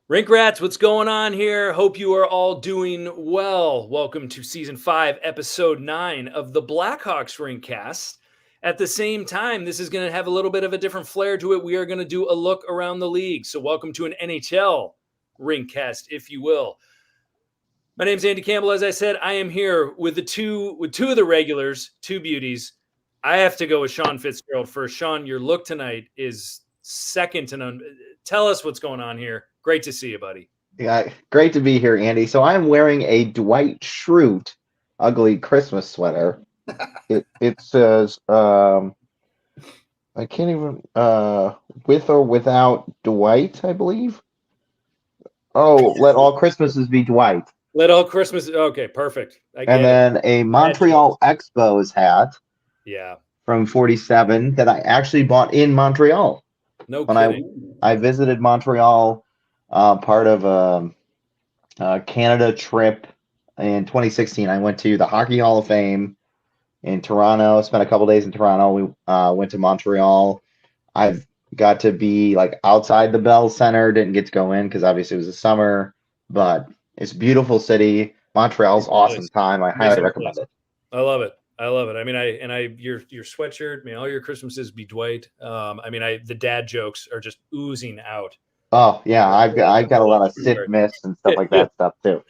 Rink Rats, what's going on here? Hope you are all doing well. Welcome to Season 5, Episode 9 of the Blackhawks Rinkcast. At the same time, this is going to have a little bit of a different flair to it. We are going to do a look around the league. So welcome to an NHL Rinkcast, if you will. My name's Andy Campbell. As I said, I am here with two of the regulars, two beauties. I have to go with Sean Fitzgerald first. Sean, your look tonight is second to none. Tell us what's going on here. Great to see you, buddy. Yeah, great to be here, Andy. So I'm wearing a Dwight Schrute ugly Christmas sweater. It says, I can't even, with or without Dwight, I believe. Oh, let all Christmases be Dwight. Let all Christmas. Okay, perfect. And then a Montreal Expos hat. Yeah. From 47 that I actually bought in Montreal. No kidding. I visited Montreal, part of a Canada trip in 2016. I went to the Hockey Hall of Fame in Toronto, spent a couple days in Toronto. We went to Montreal. I've got to be like outside the Bell Center, didn't get to go in because obviously it was the summer, but it's a beautiful city. Montreal's awesome time. I highly recommend it. I love it. I love it. I mean, your sweatshirt, I mean, all your Christmases be Dwight. The dad jokes are just oozing out. Oh yeah, I've got a lot of Sid Miss and stuff like that stuff too.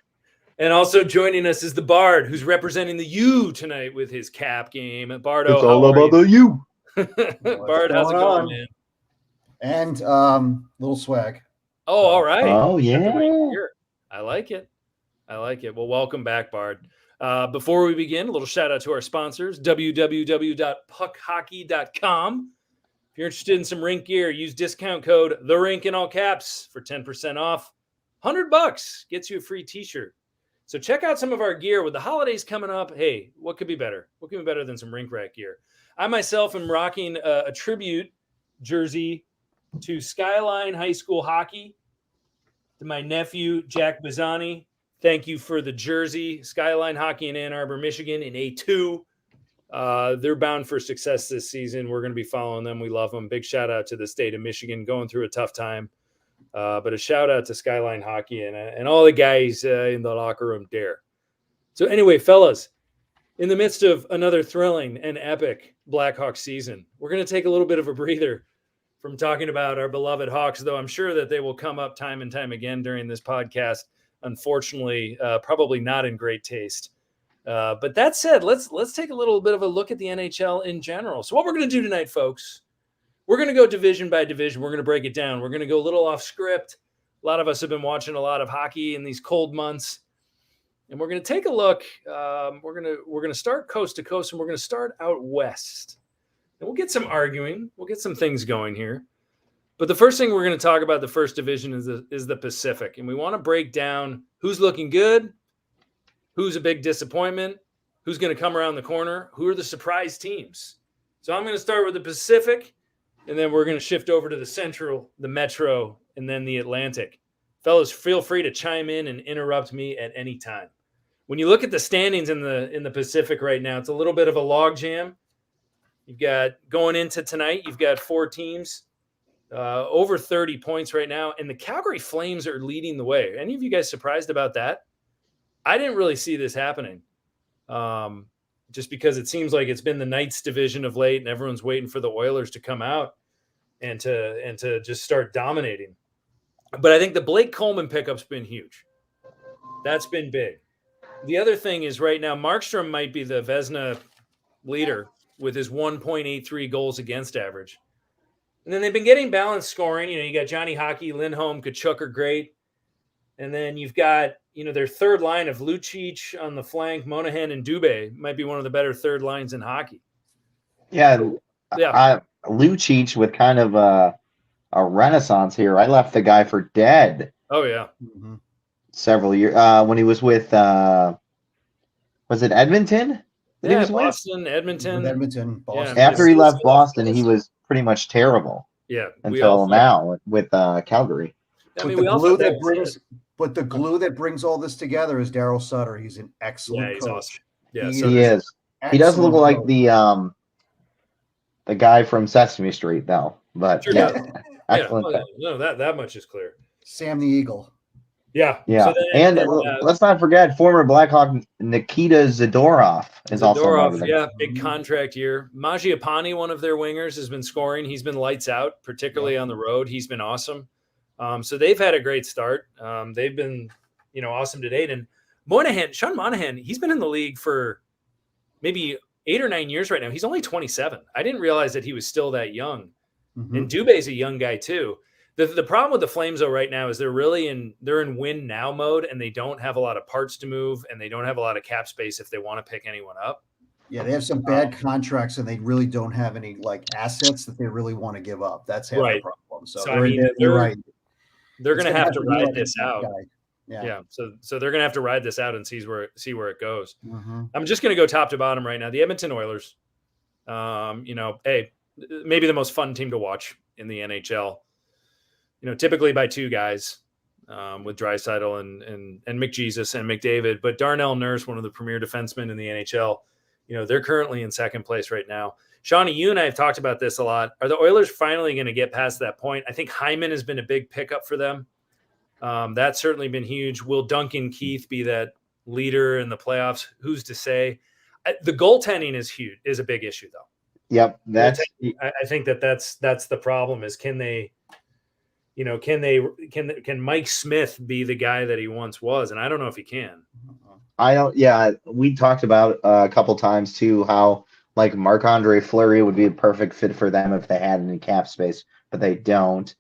And also joining us is the Bard, who's representing the U tonight with his cap game. Bardo, it's all about the U. Bard, how's it going, man? And little swag. Oh, all right. Oh yeah. I like it. Well, welcome back, Bard. Before we begin, a little shout out to our sponsors, www.puckhockey.com. If you're interested in some Rink gear, use discount code THERINK in all caps for 10% off. $100 gets you a free t-shirt. So check out some of our gear with the holidays coming up. Hey, what could be better? What could be better than some Rink Rat gear? I myself am rocking a tribute jersey to Skyline High School Hockey, to my nephew, Jack Bizzani. Thank you for the jersey. Skyline Hockey in Ann Arbor, Michigan in A2. They're bound for success this season. We're going to be following them. We love them. Big shout out to the state of Michigan going through a tough time. But a shout out to Skyline Hockey and all the guys in the locker room there. So anyway, fellas, in the midst of another thrilling and epic Blackhawks season, we're going to take a little bit of a breather from talking about our beloved Hawks, though I'm sure that they will come up time and time again during this podcast. Unfortunately, probably not in great taste. But that said, let's take a little bit of a look at the NHL in general. So what we're going to do tonight, folks, we're going to go division by division. We're going to break it down. We're going to go a little off script. A lot of us have been watching a lot of hockey in these cold months. And we're going to take a look. We're going to start coast to coast, and we're going to start out west. And we'll get some arguing. We'll get some things going here. But the first thing we're going to talk about, the first division, is the Pacific. And we want to break down who's looking good, who's a big disappointment, who's going to come around the corner, who are the surprise teams. So I'm going to start with the Pacific, and then we're going to shift over to the Central, the Metro, and then the Atlantic. Fellas, feel free to chime in and interrupt me at any time. When you look at the standings in the Pacific right now, it's a little bit of a logjam. You've got, going into tonight, you've got 4 teams. Over 30 points right now, and the Calgary Flames are leading the way. Any of you guys surprised about that? I didn't really see this happening, just because it seems like it's been the Knights division of late, and everyone's waiting for the Oilers to come out and to just start dominating. But I think the Blake Coleman pickup's been huge. That's been big. The other thing is right now, Markstrom might be the Vezina leader with his 1.83 goals against average. And then they've been getting balanced scoring. You got Johnny Hockey, Lindholm, Kachuk are great. And then you've got, their third line of Lucic on the flank, Monahan and Dubé might be one of the better third lines in hockey. Yeah. Lucic with kind of a renaissance here. I left the guy for dead. Oh, yeah. Mm-hmm. Several years when he was with, was it Edmonton? Yeah, Boston, Edmonton. Boston. Yeah, after he left Boston, he was pretty much terrible. Yeah, until now with Calgary. But the glue that brings all this together is Daryl Sutter. He's an excellent coach. Awesome. Yeah, he is. He does look like the guy from Sesame Street, though. But sure excellent. No, that much is clear. Sam the Eagle. Yeah. Yeah. So then, let's not forget former Blackhawk Nikita Zadorov is also over there. Yeah, big contract year. Mangiapane, one of their wingers, has been scoring. He's been lights out, particularly on the road. He's been awesome. So they've had a great start. They've been, awesome to date. And Sean Monahan, he's been in the league for maybe 8 or 9 years right now. He's only 27. I didn't realize that he was still that young. Mm-hmm. And Dubé's a young guy too. The problem with the Flames though right now is they're in win now mode, and they don't have a lot of parts to move, and they don't have a lot of cap space if they want to pick anyone up. Yeah, they have some bad contracts, and they really don't have any assets that they really want to give up. That's half the problem. So you're right. They're going to have to ride this out. Yeah. So they're going to have to ride this out and see where it goes. Mm-hmm. I'm just going to go top to bottom right now. The Edmonton Oilers, maybe the most fun team to watch in the NHL. Typically by two guys, with Draisaitl and McJesus and McDavid, but Darnell Nurse, one of the premier defensemen in the NHL, they're currently in second place right now. Shawnee, you and I have talked about this a lot. Are the Oilers finally going to get past that point? I think Hyman has been a big pickup for them. That's certainly been huge. Will Duncan Keith be that leader in the playoffs? Who's to say? The goaltending is huge, is a big issue though. Yep. I think that's the problem is can Mike Smith be the guy that he once was? And I don't know if he can. We talked about a couple times too, how Marc-Andre Fleury would be a perfect fit for them if they had any cap space, but they don't.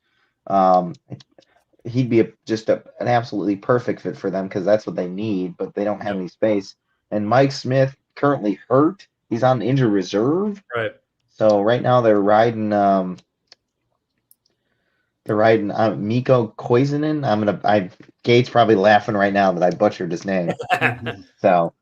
He'd be an absolutely perfect fit for them because that's what they need, but they don't have any space. And Mike Smith currently hurt. He's on injured reserve. Right. So right now they're riding Mikko Koivunen. Gate's probably laughing right now that I butchered his name. So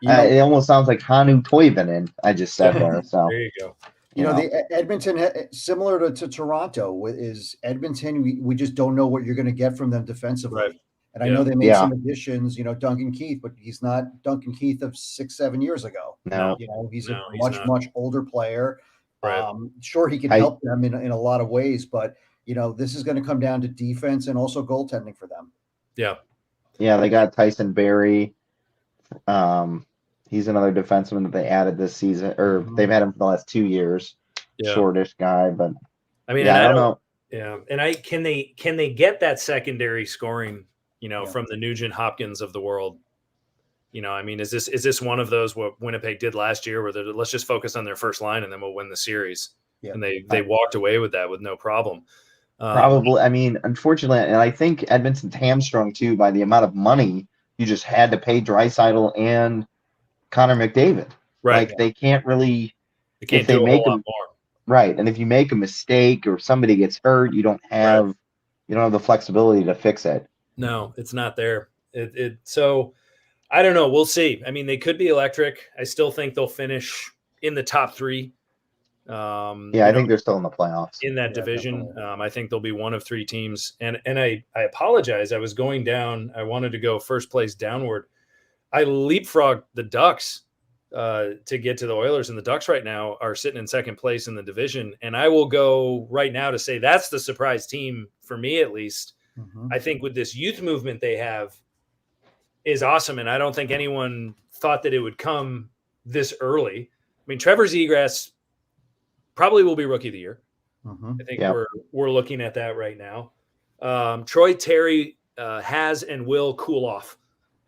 it almost sounds like Hanu Toivonen. I just said there. So there you go. The Edmonton, similar to Toronto, is Edmonton. We just don't know what you're going to get from them defensively. Right. And I know they made some additions. Duncan Keith, but he's not Duncan Keith of 6-7 years ago. No, he's a much older player. Right. Sure, he can help them in a lot of ways, but this is going to come down to defense and also goaltending for them. Yeah. Yeah, they got Tyson Barrie. He's another defenseman that they added this season, or they've had him for the last 2 years. Yeah. Shortish guy, but I mean, I don't know. Yeah, and can they get that secondary scoring? From the Nugent Hopkins of the world. Is this one of those what Winnipeg did last year, where let's just focus on their first line and then we'll win the series? Yeah. And they walked away with that with no problem. Probably. Unfortunately, and I think Edmonton's hamstrung too by the amount of money you just had to pay Draisaitl and Connor McDavid. Right. They can't really. They can't do a whole lot more. Right, and if you make a mistake or somebody gets hurt, you don't have the flexibility to fix it. No, it's not there. So I don't know. We'll see. They could be electric. I still think they'll finish in the top 3. I think they're still in the playoffs in that division. I think they'll be one of 3 teams. And I apologize. I was going down. I wanted to go first place downward. I leapfrogged the Ducks to get to the Oilers, and the Ducks right now are sitting in second place in the division. And I will go right now to say that's the surprise team for me, at least. Mm-hmm. I think with this youth movement they have is awesome. And I don't think anyone thought that it would come this early. Trevor Zegras probably will be rookie of the year. Mm-hmm. I think we're looking at that right now. Troy Terry has and will cool off,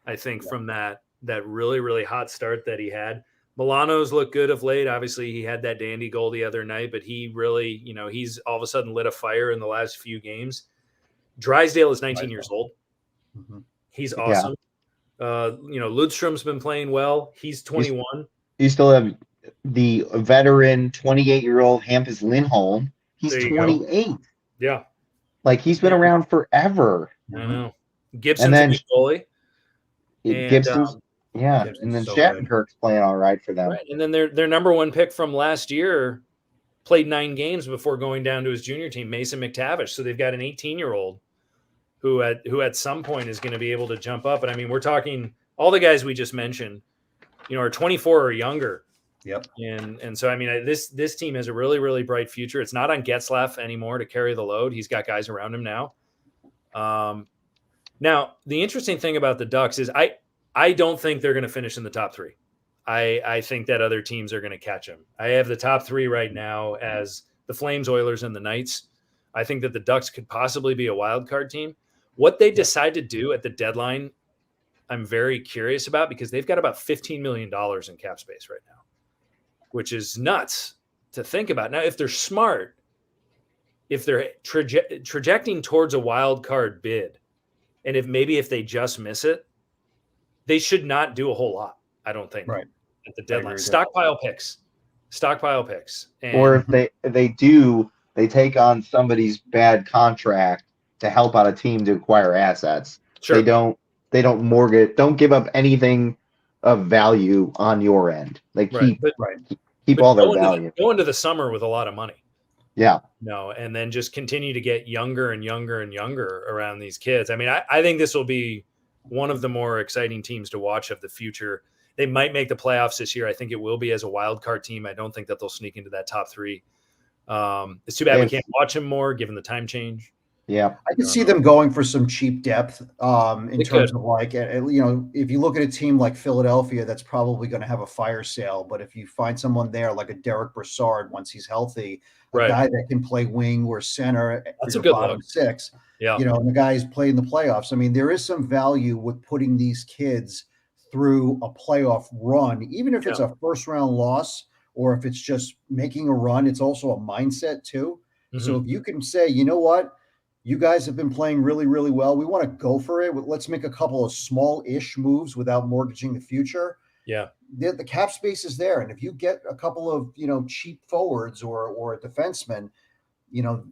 I think, from that really, really hot start that he had. Milano's looked good of late. Obviously, he had that dandy goal the other night, but he really, he's all of a sudden lit a fire in the last few games. Drysdale is 19 years old. Mm-hmm. He's awesome. Yeah. Ludstrom's been playing well. He's 21. You still have the veteran 28-year-old Hampus Lindholm. He's 28. Go. Yeah. He's been around forever. I know. Gibson's a good goalie. Gibson's and then so Shattenkirk's playing all right for them. Right. And then their number 1 pick from last year played 9 games before going down to his junior team, Mason McTavish. So they've got an 18-year-old who at some point is going to be able to jump up. And we're talking all the guys we just mentioned, are 24 or younger. Yep. And so this team has a really, really bright future. It's not on Getzlaf anymore to carry the load. He's got guys around him now. Now, the interesting thing about the Ducks is I don't think they're going to finish in the top 3. I think that other teams are going to catch them. I have the top 3 right now as the Flames, Oilers, and the Knights. I think that the Ducks could possibly be a wild card team. What they decide to do at the deadline, I'm very curious about, because they've got about $15 million in cap space right now, which is nuts to think about. Now, if they're smart, if they're trajecting towards a wild card bid, and if they just miss it, they should not do a whole lot, I don't think, right at the deadline. Stockpile picks. And, or if they do, they take on somebody's bad contract to help out a team to acquire assets. Sure. They don't mortgage, don't give up anything of value on your end. They keep all their value. Go into the summer with a lot of money. Yeah. No, and then just continue to get younger and younger and younger around these kids. I mean, I think this will be one of the more exciting teams to watch of the future. They might make the playoffs this year. I think it will be as a wild card team. I don't think that they'll sneak into that top 3. It's too bad we can't watch them more given the time change. Yeah, I can see them going for some cheap depth in terms of like, if you look at a team like Philadelphia, that's probably going to have a fire sale. But if you find someone there like a Derek Brassard, once he's healthy, a guy that can play wing or center, that's a good bottom 6. Yeah, and the guy's played in the playoffs. I mean, there is some value with putting these kids through a playoff run, even if it's a first round loss or if it's just making a run. It's also a mindset too. Mm-hmm. So if you can say, you know what, you guys have been playing really, really well. We want to go for it. Let's make a couple of small-ish moves without mortgaging the future. Yeah. The cap space is there. And if you get a couple of, cheap forwards or a defenseman,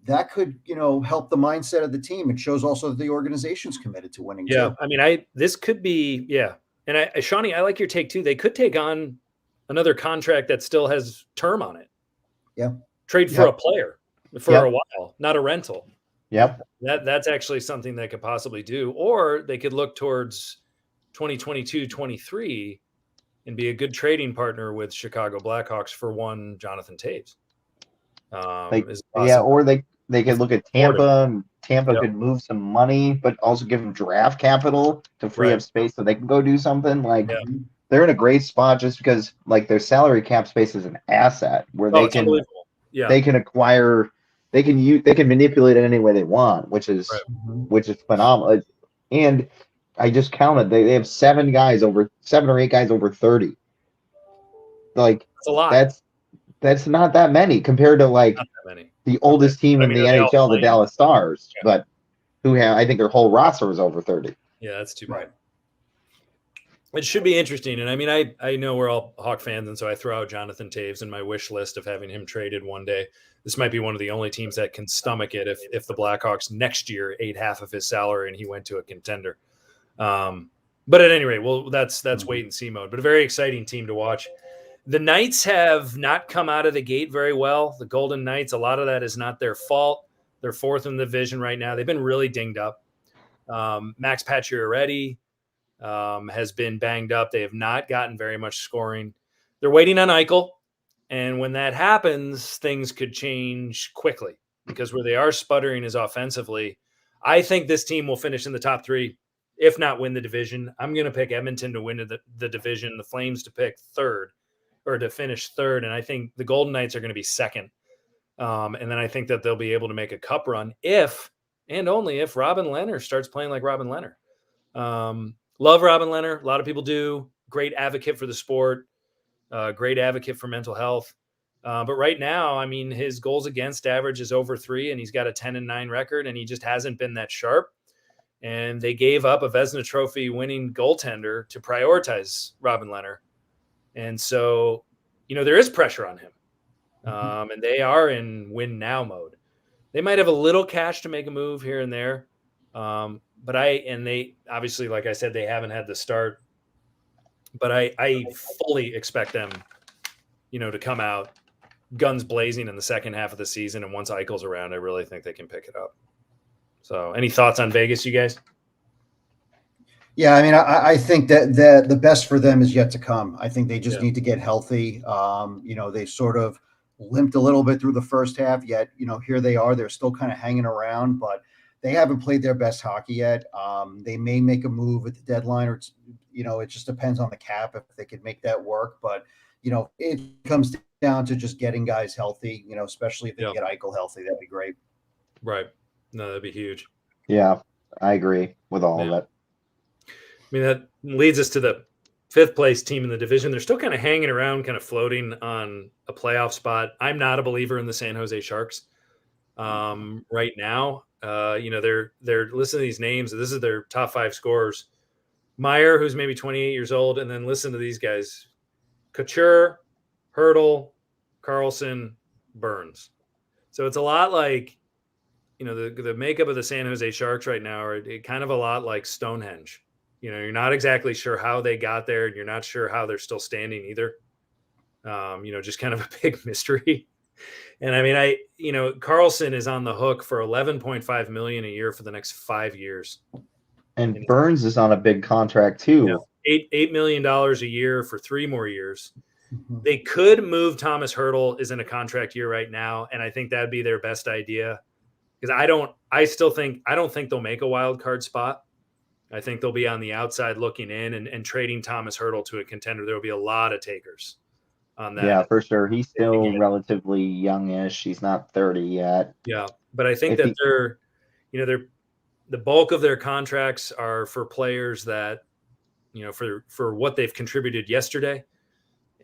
that could, help the mindset of the team. It shows also that the organization's committed to winning. Yeah. Too. I mean, this could be, yeah. And Shawnee, I like your take too. They could take on another contract that still has term on it. Yeah. Trade for a player for a while, not a rental. Yep. That's actually something they could possibly do. Or they could look towards 2022-23 and be a good trading partner with Chicago Blackhawks for one Jonathan Toews. Or they could look at Tampa. Tampa could move some money, but also give them draft capital to free up space so they can go do something. They're in a great spot just because their salary cap space is an asset where they can acquire. They can manipulate it any way they want, which is phenomenal. And I just counted; they have 7 or 8 guys over 30. That's a lot. That's not that many compared to the oldest team in the NHL, the Dallas Stars, but who have, I think their whole roster is over 30. Yeah, that's too bad. It should be interesting. And I mean, I know we're all Hawk fans, and so I throw out Jonathan Toews in my wish list of having him traded one day. This might be one of the only teams that can stomach it if the Blackhawks next year ate half of his salary and he went to a contender. But at any rate, that's wait and see mode. But a very exciting team to watch. The Knights have not come out of the gate very well. The Golden Knights, a lot of that is not their fault. They're 4th in the division right now. They've been really dinged up. Max Pacioretty has been banged up. They have not gotten very much scoring. They're waiting on Eichel. And when that happens, things could change quickly because where they are sputtering is offensively. I think this team will finish in the top 3, if not win the division. I'm going to pick Edmonton to win the division, the Flames to pick 3rd or to finish 3rd. And I think the Golden Knights are going to be 2nd. And then I think that they'll be able to make a cup run if and only if Robin Lehner starts playing like Robin Lehner. Love Robin Lehner. A lot of people do. Great advocate for the sport. Great advocate for mental health. But right now, I mean, his goals against average is over 3, and he's got a 10-9 record, and he just hasn't been that sharp. And they gave up a Vezina Trophy winning goaltender to prioritize Robin Lehner. And so, there is pressure on him. And they are in win now mode. They might have a little cash to make a move here and there. But they obviously, like I said, they haven't had the start. But I fully expect them, to come out guns blazing in the second half of the season. And once Eichel's around, I really think they can pick it up. So any thoughts on Vegas, you guys? Yeah, I mean, I think that the best for them is yet to come. I think they just need to get healthy. They sort of limped a little bit through the first half, yet, here they are. They're still kind of hanging around, but they haven't played their best hockey yet. They may make a move at the deadline, or it just depends on the cap if they could make that work. But it comes down to just getting guys healthy. Especially if they get Eichel healthy, that'd be great. Right. No, that'd be huge. Yeah, I agree with all of it. I mean, that leads us to the 5th place team in the division. They're still kind of hanging around, kind of floating on a playoff spot. I'm not a believer in the San Jose Sharks right now. They're listening to these names. This is their top 5 scorers. Meyer, who's maybe 28 years old, and then listen to these guys: Couture, Hurdle, Carlson, Burns. So it's a lot like, the makeup of the San Jose Sharks right now are kind of a lot like Stonehenge. You're not exactly sure how they got there, and you're not sure how they're still standing either. Just kind of a big mystery. And I mean, Carlson is on the hook for $11.5 million a year for the next 5 years. And Burns is on a big contract too. $8 million a year for 3 more years. Mm-hmm. They could move Thomas Hurdle, is in a contract year right now, and I think that'd be their best idea. Because I don't think they'll make a wild card spot. I think they'll be on the outside looking in, and trading Thomas Hurdle to a contender. There will be a lot of takers on that. Yeah, for sure. He's still relatively youngish. He's not 30 yet. Yeah, but I think that they're the bulk of their contracts are for players that, for what they've contributed yesterday.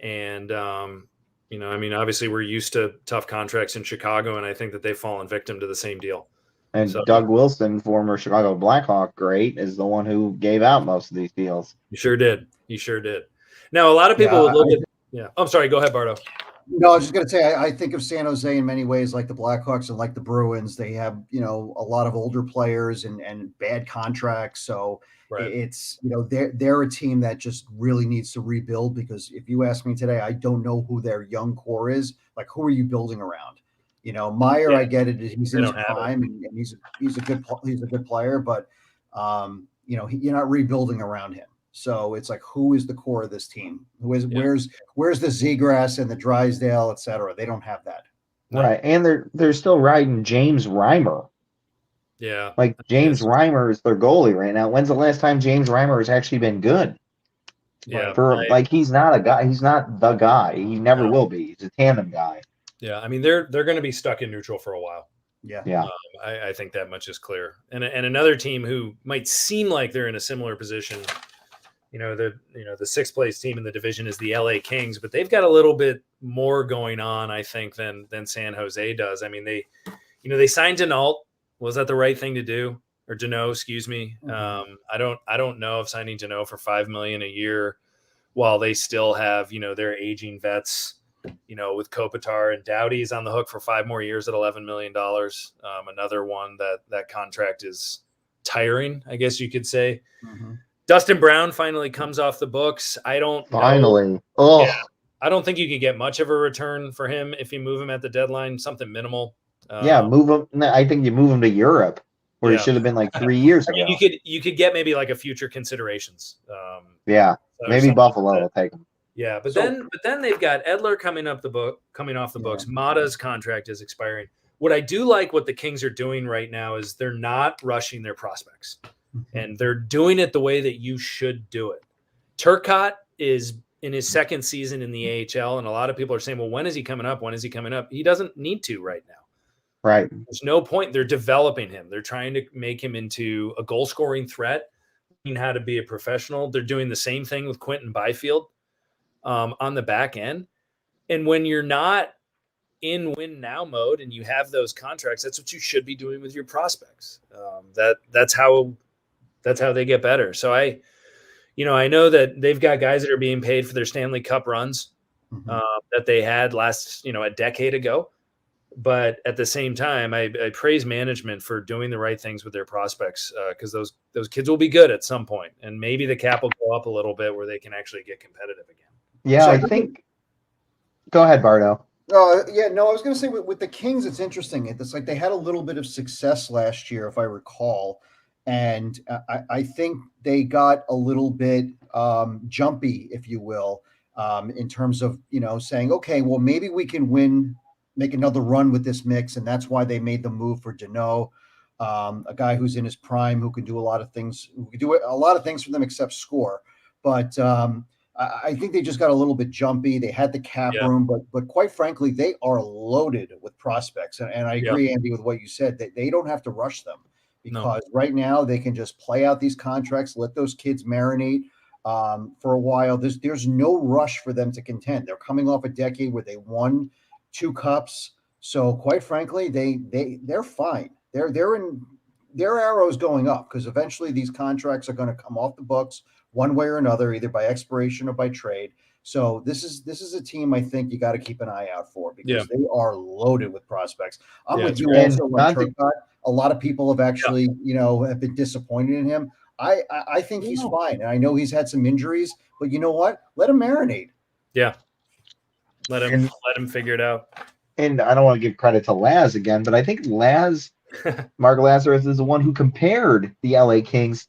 And, obviously we're used to tough contracts in Chicago, and I think that they've fallen victim to the same deal. And Doug Wilson, former Chicago Blackhawk great, is the one who gave out most of these deals. He sure did. Now, a lot of people would look at – I'm sorry. Go ahead, Bardo. No, I was just going to say, I think of San Jose in many ways like the Blackhawks and like the Bruins. They have, a lot of older players and bad contracts. So it's, they're a team that just really needs to rebuild, because if you ask me today, I don't know who their young core is. Like, who are you building around? Meyer, I get it. He's in his prime, and he's a good player, but you're not rebuilding around him. So it's like, who is the core of this team? Where's the Zegras and the Drysdale, et cetera? They don't have that. Right. And they're still riding James Reimer. Yeah. Like, James Reimer is their goalie right now. When's the last time James Reimer has actually been good? Yeah. He's not a guy. He's not the guy. He never will be. He's a tandem guy. Yeah. I mean, they're going to be stuck in neutral for a while. Yeah. I think that much is clear. And another team who might seem like they're in a similar position, the 6th place team in the division is the LA Kings, but they've got a little bit more going on, I think, than San Jose does. I mean, they signed Denault. Was that the right thing to do? Or Deneau, excuse me. Mm-hmm. I don't know if signing Deneau for $5 million a year while they still have, their aging vets, with Kopitar and Doughty's on the hook for 5 more years at $11 million. Another one that contract is tiring, I guess you could say. Mm-hmm. Dustin Brown finally comes off the books. I don't finally. Oh, yeah, I don't think you could get much of a return for him if you move him at the deadline. Something minimal. Move him. I think you move him to Europe, where he should have been like 3 years ago. I mean, you could get maybe like a future considerations. Maybe Buffalo will take him. Yeah, but then they've got Edler coming off the books. Mata's contract is expiring. What I do like what the Kings are doing right now is they're not rushing their prospects. And they're doing it the way that you should do it. Turcotte is in his 2nd season in the AHL, and a lot of people are saying, well, when is he coming up? He doesn't need to right now. Right. There's no point. They're developing him. They're trying to make him into a goal-scoring threat, how to be a professional. They're doing the same thing with Quentin Byfield on the back end. And when you're not in win-now mode and you have those contracts, that's what you should be doing with your prospects. That's how they get better. So I know that they've got guys that are being paid for their Stanley Cup runs that they had a decade ago. But at the same time, I praise management for doing the right things with their prospects, because those kids will be good at some point, and maybe the cap will go up a little bit where they can actually get competitive again. Yeah, I think. Go ahead, Bardo. I was going to say with the Kings, it's interesting. It's like they had a little bit of success last year, if I recall. And I think they got a little bit jumpy, if you will, in terms of, saying, okay, well, maybe we can make another run with this mix. And that's why they made the move for Deneau. a guy who's in his prime, who can do a lot of things, for them except score. But I think they just got a little bit jumpy. They had the cap room, but quite frankly, they are loaded with prospects. And I agree, Andy, with what you said, that they don't have to rush them, because right now they can just play out these contracts, let those kids marinate for a while. There's no rush for them to contend. They're coming off a decade where they won 2 cups. So quite frankly, they're fine. They're in their arrows going up, because eventually these contracts are going to come off the books one way or another, either by expiration or by trade. So this is a team I think you got to keep an eye out for, because they are loaded with prospects. I'm with you also on Turcotte. A lot of people have actually, have been disappointed in him. I think he's fine. And I know he's had some injuries, but you know what? Let him marinate. Yeah. Let him figure it out. And I don't want to give credit to Laz again, but I think Mark Lazarus is the one who compared the LA Kings,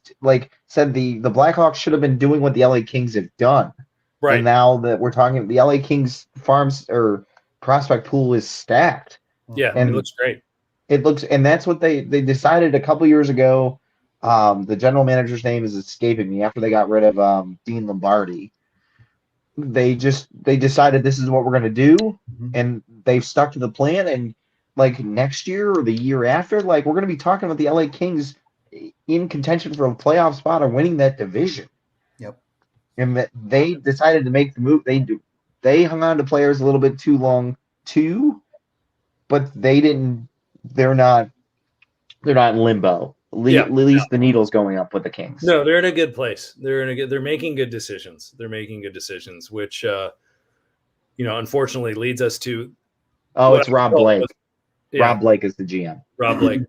said the Blackhawks should have been doing what the LA Kings have done. Right. And now that we're talking, the LA Kings farms or prospect pool is stacked. Yeah, and it looks great. And that's what they decided a couple years ago. The general manager's name is escaping me after they got rid of Dean Lombardi. They decided this is what we're going to do, and they've stuck to the plan. And next year or the year after, we're going to be talking about the LA Kings in contention for a playoff spot or winning that division. Yep. And that they decided to make the move. They hung on to players a little bit too long too, but they didn't. They're not in limbo. At least the needle's going up with the Kings. No, they're in a good place. They're making good decisions. Which, unfortunately leads us to. Oh, it's Rob Blake. Rob Blake is the GM. Rob Blake.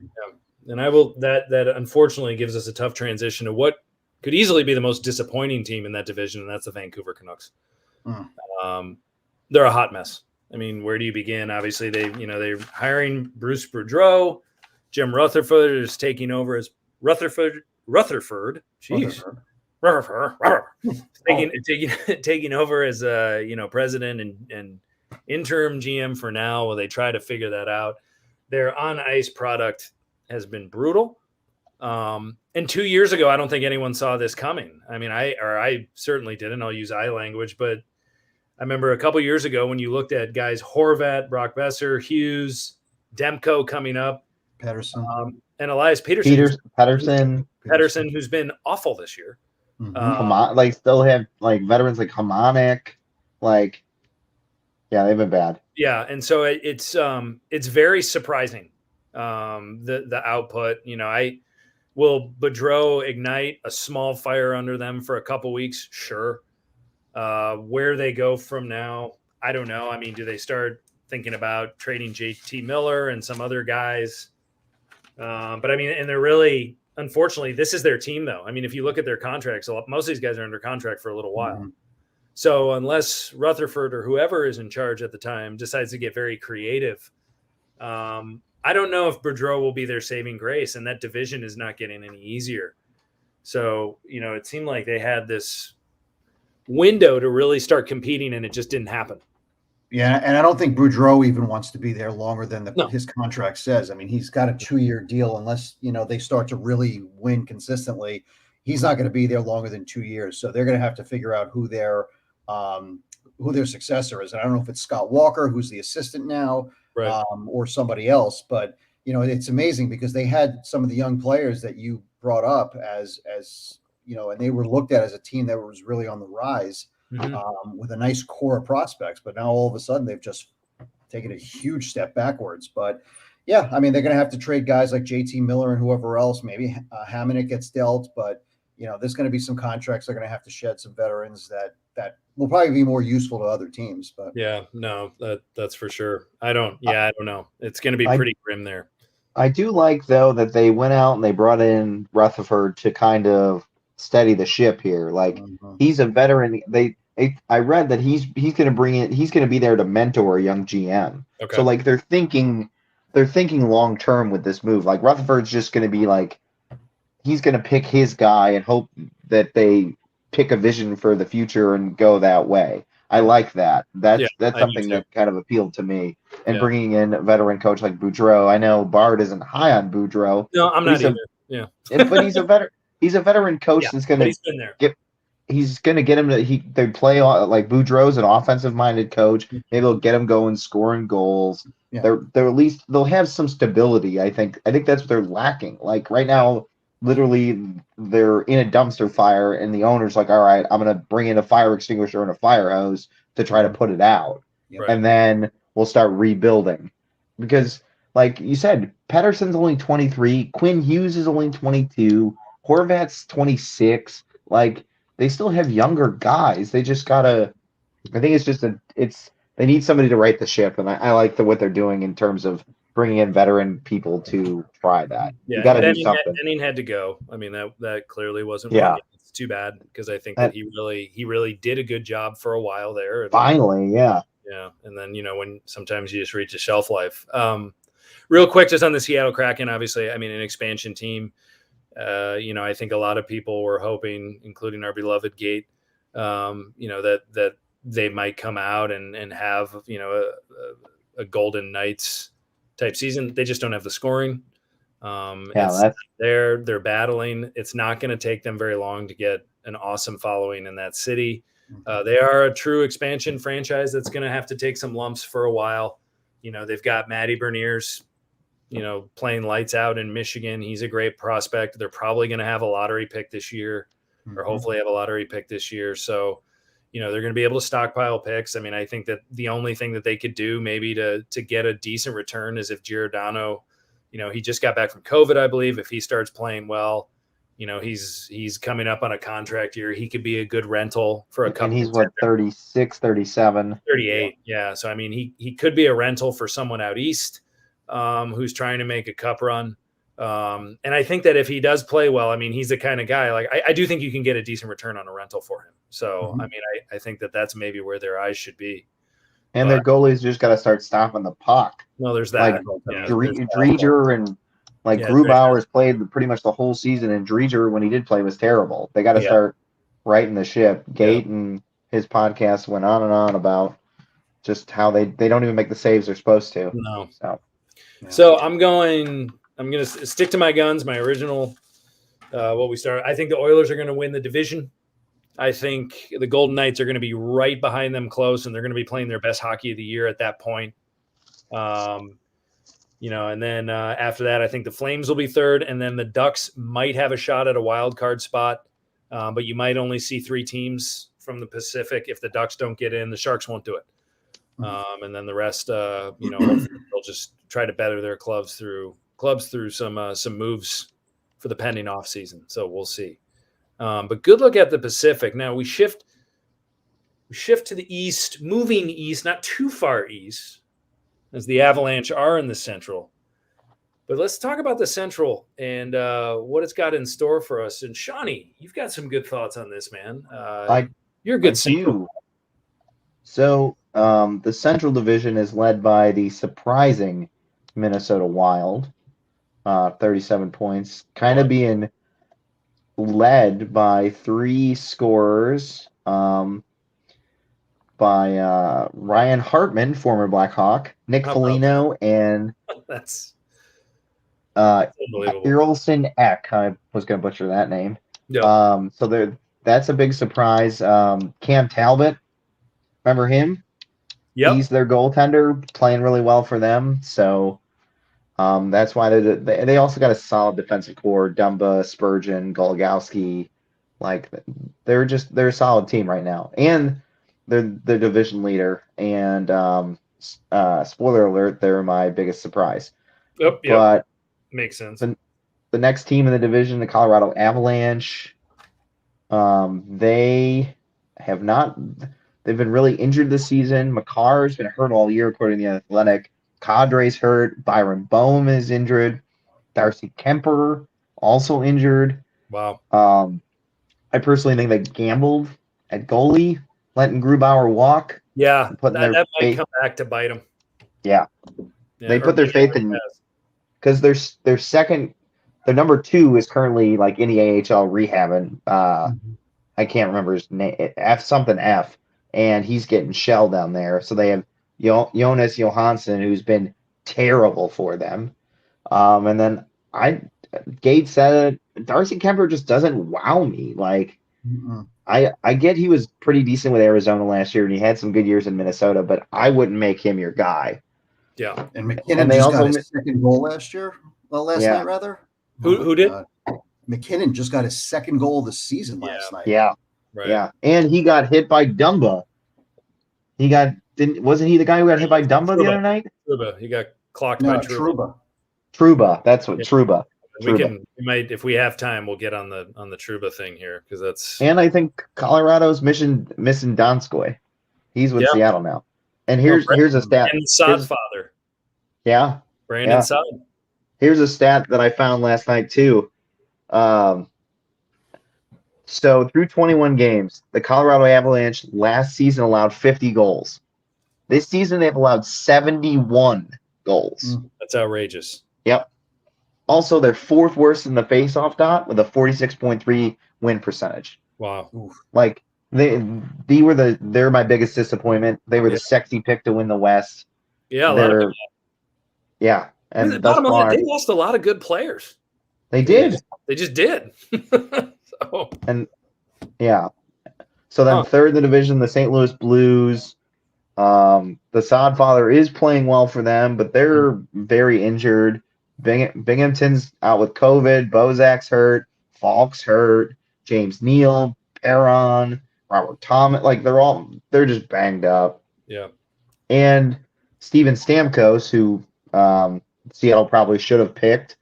And that unfortunately gives us a tough transition to what could easily be the most disappointing team in that division, and that's the Vancouver Canucks. They're a hot mess. I mean, where do you begin? Obviously, they're hiring Bruce Boudreau. Jim Rutherford is taking over as Rutherford. Jeez. Rutherford. Taking over as president and interim GM for now while they try to figure that out. Their on-ice product has been brutal. And 2 years ago, I don't think anyone saw this coming. I mean, I certainly didn't. I'll use I language, but I remember a couple years ago when you looked at guys Horvat, Brock Besser, Hughes, Demko coming up, Pedersen, and Elias Peterson. Pedersen, who's been awful this year. Still have veterans like Hamonic, they've been bad. Yeah, and so it's very surprising. The output, will Boudreau ignite a small fire under them for a couple weeks? Sure. Where they go from now, I don't know. I mean, do they start thinking about trading JT Miller and some other guys? But I mean, and they're really, unfortunately, this is their team though. I mean, if you look at their contracts, most of these guys are under contract for a little while. Mm-hmm. So unless Rutherford or whoever is in charge at the time decides to get very creative, I don't know if Boudreau will be their saving grace, and that division is not getting any easier. So, it seemed like they had this window to really start competing, and it just didn't happen. Yeah, and I don't think Boudreau even wants to be there longer than his contract says. I mean, he's got a 2-year deal. Unless, they start to really win consistently, he's not going to be there longer than 2 years. So they're going to have to figure out who their successor is. And I don't know if it's Scott Walker, who's the assistant now, right, or somebody else. But, it's amazing because they had some of the young players that you brought up as and they were looked at as a team that was really on the rise. Mm-hmm. With a nice core of prospects, but now all of a sudden they've just taken a huge step backwards. But yeah, I mean, they're going to have to trade guys like JT Miller and whoever else. Maybe Hamonic gets dealt, but there's going to be some contracts. They're going to have to shed some veterans that will probably be more useful to other teams. But yeah, no, that's for sure. I don't know. It's going to be pretty grim there. I do like though that they went out and they brought in Rutherford to kind of steady the ship here. He's a veteran. I read that he's going to be there to mentor a young GM. Okay. So they're thinking long term with this move. Rutherford's just going to be he's going to pick his guy and hope that they pick a vision for the future and go that way. I like that. That's something too. that kind of appealed to me. And bringing in a veteran coach like Boudreau. I know Bard isn't high on Boudreau. No, I'm not either. Yeah, but he's a veteran coach that's going to he's been there. He's going to get him to they play like Boudreau's an offensive minded coach. Maybe they'll get him going, scoring goals. Yeah. They're at least they'll have some stability. I think that's what they're lacking. Like right now, literally they're in a dumpster fire, and the owner's like, all right, I'm going to bring in a fire extinguisher and a fire hose to try to put it out, and then we'll start rebuilding. Because, like you said, Pettersson's only 23, Quinn Hughes is only 22, Horvat's 26. Like they still have younger guys. They just gotta. I think they need somebody to right the ship, and I like what they're doing in terms of bringing in veteran people to try that. Yeah, you got to do something. Denning had to go. I mean, that clearly wasn't. Yeah, it's too bad because I think that he really did a good job for a while there. And finally, yeah. Yeah, and then when sometimes you just reach a shelf life. Real quick, just on the Seattle Kraken, obviously, I mean, an expansion team. I think a lot of people were hoping, including our beloved Gate, that they might come out and have a Golden Knights type season. They just don't have the scoring. They're battling. It's not going to take them very long to get an awesome following in that city. They are a true expansion franchise that's going to have to take some lumps for a while. They've got Matty Beniers, playing lights out in Michigan. He's a great prospect. They're probably going to have a lottery pick this year, or hopefully have a lottery pick this year. So, they're going to be able to stockpile picks. I mean, I think that the only thing that they could do maybe to get a decent return is if Giordano, he just got back from COVID, I believe. If he starts playing well, he's coming up on a contract year. He could be a good rental for a couple. And he's 36, 37. 38. Yeah. So, I mean, he could be a rental for someone out east who's trying to make a cup run. And I think that if he does play well, I mean, he's the kind of guy, like, I do think you can get a decent return on a rental for him. So, I mean, I think that that's maybe where their eyes should be. And their goalies just got to start stopping the puck. No, there's that. Like Drieger and Grubauer has played pretty much the whole season, and Drieger, when he did play, was terrible. They got to start righting the ship. Gate and his podcast went on and on about just how they don't even make the saves they're supposed to. No. So I'm going to stick to my guns, my original, what we started. I think the Oilers are going to win the division. I think the Golden Knights are going to be right behind them close, and they're going to be playing their best hockey of the year at that point. And then after that, I think the Flames will be third, and then the Ducks might have a shot at a wild card spot, but you might only see 3 teams from the Pacific. If the Ducks don't get in, the Sharks won't do it. And then the rest, they'll just try to better their clubs through some moves for the pending off season. So we'll see. But good look at the Pacific. Now we shift to the east, moving east, not too far east, as the Avalanche are in the Central. But let's talk about the Central and what it's got in store for us. And Shawnee, you've got some good thoughts on this, man. You're a good Central. So the Central Division is led by the surprising Minnesota Wild, 37 points, kind of being led by 3 scorers by Ryan Hartman, former Blackhawk, Nick Foligno, and that's Erolson Ek. I was going to butcher that name. Yep. So that's a big surprise. Cam Talbot, remember him? Yep. He's their goaltender, playing really well for them. So that's why they also got a solid defensive core: Dumba, Spurgeon, Golgowski. Like they're a solid team right now, and they're the division leader. And spoiler alert, they're my biggest surprise. Yep. But makes sense. The next team in the division, the Colorado Avalanche, they have not. They've been really injured this season. Makar's been hurt all year, according to The Athletic. Cadre's hurt. Byron Boehm is injured. Darcy Kemper also injured. Wow. I personally think they gambled at goalie, letting Grubauer walk. Yeah, that might come back to bite them. Yeah. They put their faith in because their number 2 is currently like in the AHL rehabbing. I can't remember his name. F. and he's getting shelled down there. So they have Jonas Johansson, who's been terrible for them. And then Gates said Darcy Kemper just doesn't wow me. Like, I get he was pretty decent with Arizona last year, and he had some good years in Minnesota, but I wouldn't make him your guy. Yeah, and McKinnon just got his second goal last night, rather. Who did? McKinnon just got his second goal of the season last night. Yeah, right. Yeah, and he got hit by Dumba. Wasn't he the guy who got hit by Dumba the other night? Trouba. He got clocked by Trouba. Trouba. That's what Trouba. We might, if we have time, we'll get on the Trouba thing here because that's. And I think Colorado's missing Donskoy. He's with Seattle now. And here's a stat. And Saad's father. Yeah. Brandon Saad. Here's a stat that I found last night too. So through 21 games, the Colorado Avalanche last season allowed 50 goals. This season they've allowed 71 goals. That's outrageous. Yep. Also, they're fourth worst in the faceoff dot with a 46.3 win percentage. Wow. Like they're my biggest disappointment. They were the sexy pick to win the West. Yeah, and the bottom line, they lost a lot of good players. They did. They just did. So then third in the division, the St. Louis Blues. The Saad father is playing well for them, but they're very injured. Binghamton's out with COVID. Bozak's hurt. Falk's hurt. James Neal, Perron, Robert Thomas. Like they're just banged up. Yeah. And Steven Stamkos, who Seattle probably should have picked,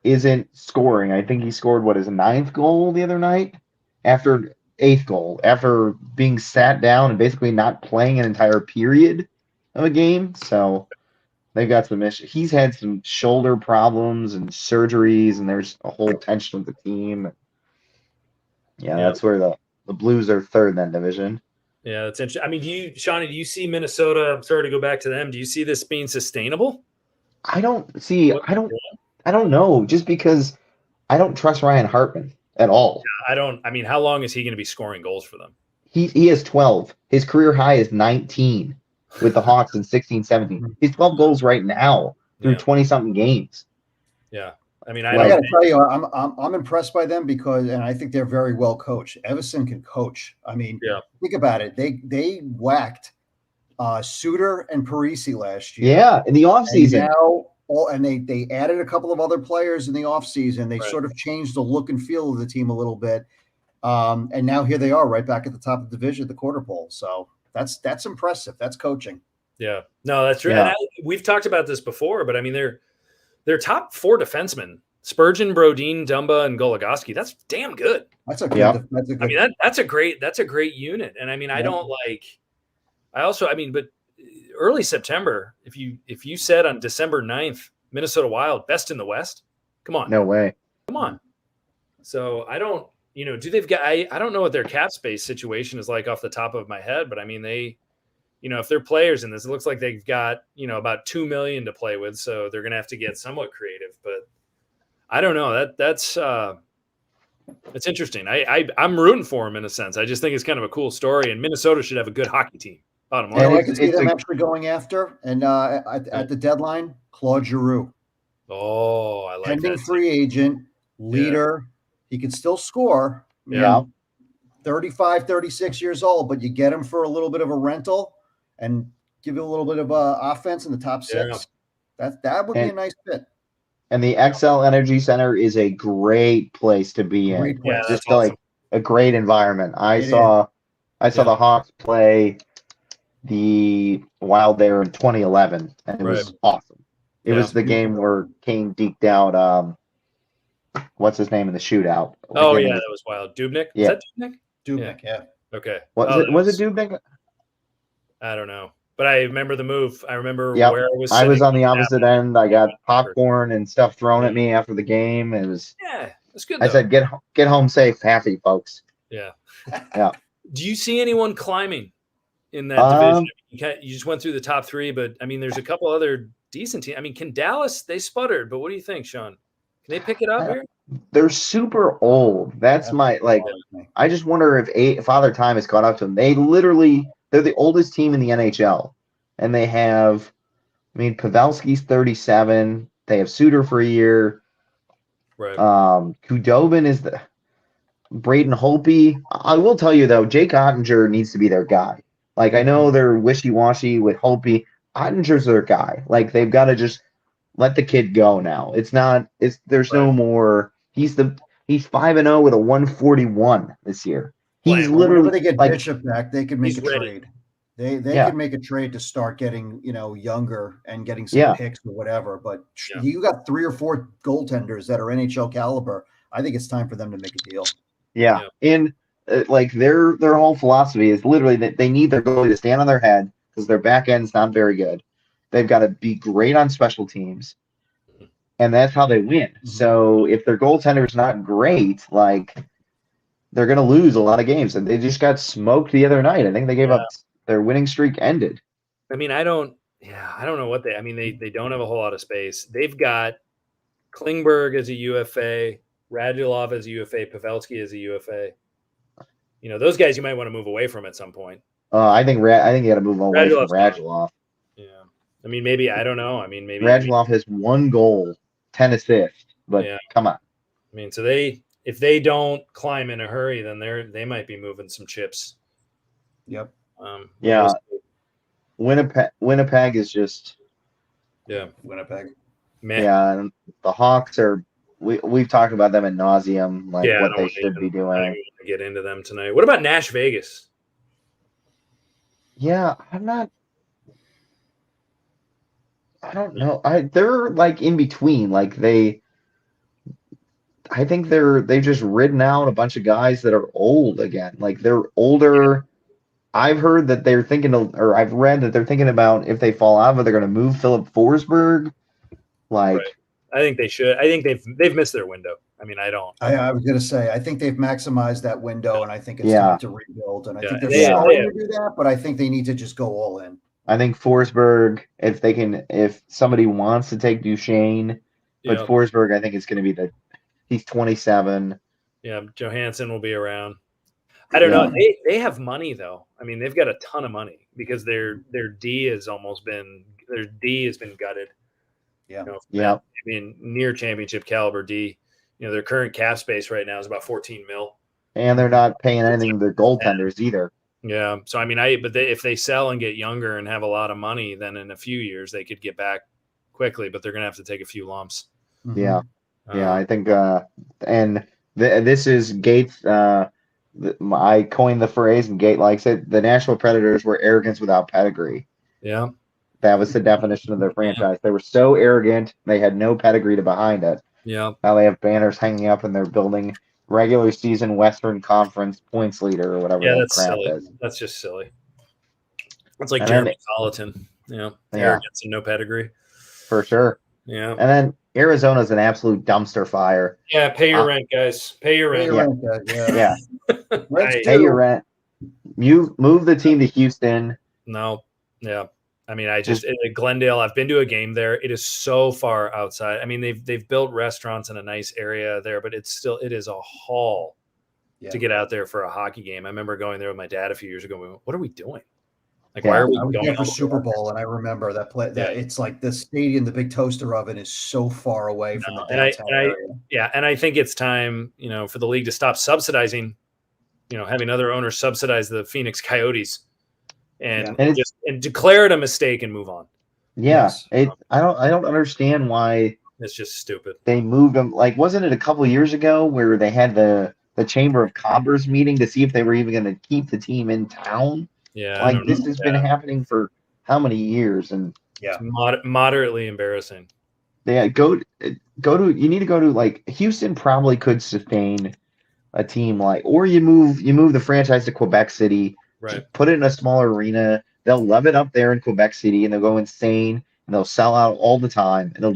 isn't scoring. I think he scored his 9th goal the other night after 8th goal after being sat down and basically not playing an entire period of a game. So they've got some issues. He's had some shoulder problems and surgeries, and there's a whole tension with the team. That's where the Blues are third in that division. Yeah, that's interesting. I mean, Shawnee, do you see Minnesota? I'm sorry to go back to them. Do you see this being sustainable? I don't know, just because I don't trust Ryan Hartman at all. Yeah, how long is he going to be scoring goals for them? He has 12. His career high is 19 with the Hawks in 16-17. He's 12 goals right now through 20-something games. Yeah. I mean, I got to tell you, I'm impressed by them and I think they're very well coached. Everson can coach. I mean, think about it. They whacked Suter and Parisi last year. Yeah, in the offseason. And they added a couple of other players in the offseason. They sort of changed the look and feel of the team a little bit. And now here they are right back at the top of the division, the quarter pole. So that's impressive. That's coaching. Yeah. No, that's true. Yeah. And we've talked about this before, but I mean, they're top 4 defensemen: Spurgeon, Brodin, Dumba, and Goligoski. That's damn good. That's a good. That's a great unit. And I mean, but early September, if you said on December 9th, Minnesota Wild best in the West, come on. No way. Come on. So I don't, I don't know what their cap space situation is like off the top of my head, but I mean, they, if they're players in this, it looks like they've got, about $2 million to play with. So they're going to have to get somewhat creative, but I don't know. That's interesting. I'm rooting for them in a sense. I just think it's kind of a cool story, and Minnesota should have a good hockey team. Bottom line. I can see them actually going after, and at the deadline, Claude Giroux. Oh, I like pending that. Free agent, leader. He can still score. Yeah. 35, 36 years old, but you get him for a little bit of a rental and give you a little bit of offense in the top 6. That would be a nice fit. And the XL Energy Center is a great place to be in. Yeah, just awesome. Like a great environment. I saw the Hawks play the Wild there in 2011, and it was awesome. It was the game where Kane deked out what's his name in the shootout. Oh yeah, that was wild. Dubnyk? Yeah. Is that Dubnyk? Dubnyk, yeah. Okay. Was it Dubnyk? I don't know. But I remember the move. I remember where I was. I was on the opposite end. I got popcorn and stuff thrown at me after the game. It was that's good. I said, get home safe, happy folks. Yeah. Yeah. Do you see anyone climbing in that division? You just went through the top 3, but I mean, there's a couple other decent teams. I mean, can Dallas? They sputtered, but what do you think, Sean? Can they pick it up here? they're super old. That's my like. I just wonder if Father Time has caught up to them. They're the oldest team in the NHL, and they have. I mean, Pavelski's 37. They have Suter for a year. Right. Kudobin is the Braden Holtby. I will tell you though, Jake Ottinger needs to be their guy. Like I know they're wishy-washy with Holtby. Ottinger's their guy. Like they've got to just let the kid go now. There's no more. He's 5-0 with a 141 this year. He's literally whenever they get Bishop back, they could make a trade. They could make a trade to start getting, younger and getting some picks or whatever. But you got 3 or 4 goaltenders that are NHL caliber. I think it's time for them to make a deal. Yeah. And like their whole philosophy is literally that they need their goalie to stand on their head because their back end's not very good. They've got to be great on special teams, and that's how they win. Mm-hmm. So if their goaltender's not great, like they're going to lose a lot of games. And they just got smoked the other night. I think they gave up. Their winning streak ended. I mean, I don't know what they don't have a whole lot of space. They've got Klingberg as a UFA, Radulov as a UFA, Pavelski as a UFA. Those guys you might want to move away from at some point. I think you got to move away from Radulov. Yeah. I mean, maybe, I don't know. I mean, maybe Radulov has 1 goal, 10 assists, but come on. I mean, so if they don't climb in a hurry, then they might be moving some chips. Yep. Winnipeg is just Winnipeg. Man. Yeah, and the Hawks are we've talked about them ad nauseum, like what they should be doing. I don't even get into them tonight. What about Nash Vegas? Yeah, I don't know. They're like in between. Like I think they've just ridden out a bunch of guys that are old again. Like they're older. I've heard that they're thinking or I've read that they're thinking about if they fall out of it, they're going to move Philip Forsberg. Like, right. I think they should. I think they've missed their window. I mean, I was going to say, I think they've maximized that window, and I think it's time to rebuild. And I think they're starting to do that, but I think they need to just go all in. I think Forsberg, if somebody wants to take Duchesne, but Forsberg, I think it's going to be he's 27. Yeah, Johansson will be around. I don't know. They have money though. I mean, they've got a ton of money because their D has been gutted. Yeah. I mean, near championship caliber D. Their current cap space right now is about $14 million. And they're not paying anything to their goaltenders either. Yeah. So I mean, if they sell and get younger and have a lot of money, then in a few years they could get back quickly. But they're going to have to take a few lumps. Yeah. I think. And this is Gates. I coined the phrase, and Gate likes it. The Nashville Predators were arrogance without pedigree. Yeah. That was the definition of their franchise. They were so arrogant, they had no pedigree behind it. Yeah. Now they have banners hanging up in their building, regular season Western Conference points leader or whatever that that's crap silly. is. That's just silly. It's like Jeremy Colleton. Arrogance and no pedigree. For sure. Yeah. And then Arizona's an absolute dumpster fire. Yeah, pay your rent, guys. Pay your rent. Yeah. Pay your rent. You move the team to Houston. No. Yeah. I mean, Glendale, I've been to a game there. It is so far outside. I mean, they've built restaurants in a nice area there, but it is a haul to get out there for a hockey game. I remember going there with my dad a few years ago. What are we doing? Like, why are we going there for Super Bowl? And I remember that play. That it's like the stadium, the big toaster oven is so far away from the downtown area. And I think it's time, for the league to stop subsidizing, having other owners subsidize the Phoenix Coyotes, and declare it a mistake and move on. Yeah, I don't understand why it's just stupid. They moved them. Like, wasn't it a couple of years ago where they had the Chamber of Commerce meeting to see if they were even going to keep the team in town? Yeah, like this has been happening for how many years? And it's moderately embarrassing. Yeah, go to. You need to go to like Houston. Probably could sustain a team like, or you move the franchise to Quebec City. Right. Put it in a smaller arena. They'll love it up there in Quebec City, and they'll go insane, and they'll sell out all the time. It'll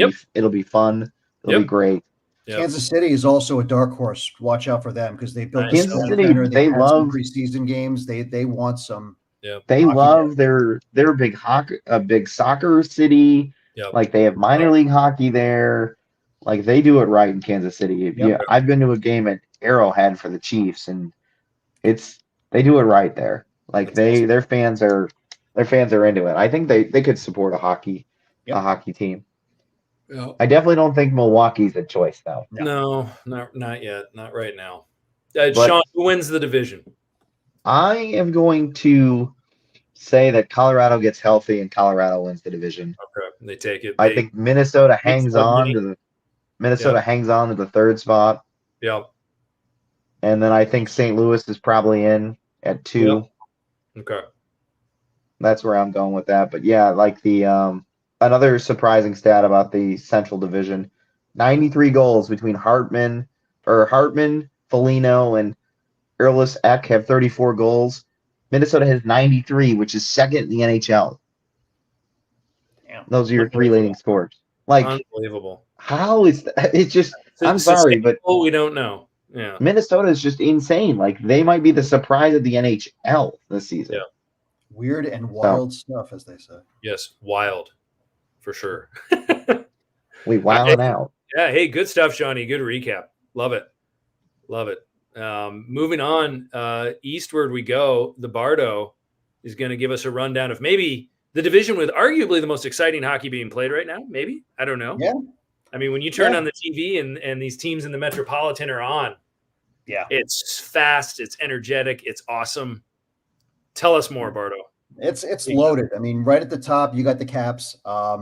be fun. It'll be great. Yep. Kansas City is also a dark horse. Watch out for them because they built Kansas City. They love preseason games. They want some. Yep. They love their big soccer city. Yep. Like they have minor league hockey there. Like they do it right in Kansas City. I've been to a game at Arrowhead for the Chiefs, and they do it right there. Like their fans are into it. I think they could support a hockey team. Yeah. I definitely don't think Milwaukee's a choice though. No, not yet. Not right now. Sean, who wins the division? I am going to say that Colorado gets healthy and Colorado wins the division. Okay, they take it. I think Minnesota hangs on to the third spot. Yeah. And then I think St. Louis is probably in at 2. Yep. Okay. That's where I'm going with that. But yeah, like the another surprising stat about the Central Division, 93 goals between Hartman, Foligno, and Erlis Ek have 34 goals. Minnesota has 93, which is second in the NHL. Damn. Those are your 3 leading scorers. Like, unbelievable. How is that? It's just, I'm sorry, but we don't know. Yeah. Minnesota is just insane. Like, they might be the surprise of the NHL this season. Yeah. Weird and wild stuff, as they say. Yes, wild, for sure. We wilding out. Yeah, hey, good stuff, Shawnee. Good recap. Love it. Moving on, eastward we go. The Bardo is going to give us a rundown of maybe the division with arguably the most exciting hockey being played right now. Maybe. I don't know. Yeah. I mean, when you turn on the TV and these teams in the Metropolitan are on, it's fast, it's energetic, it's awesome. Tell us more, Bardo. It's loaded. I mean, right at the top, you got the Caps,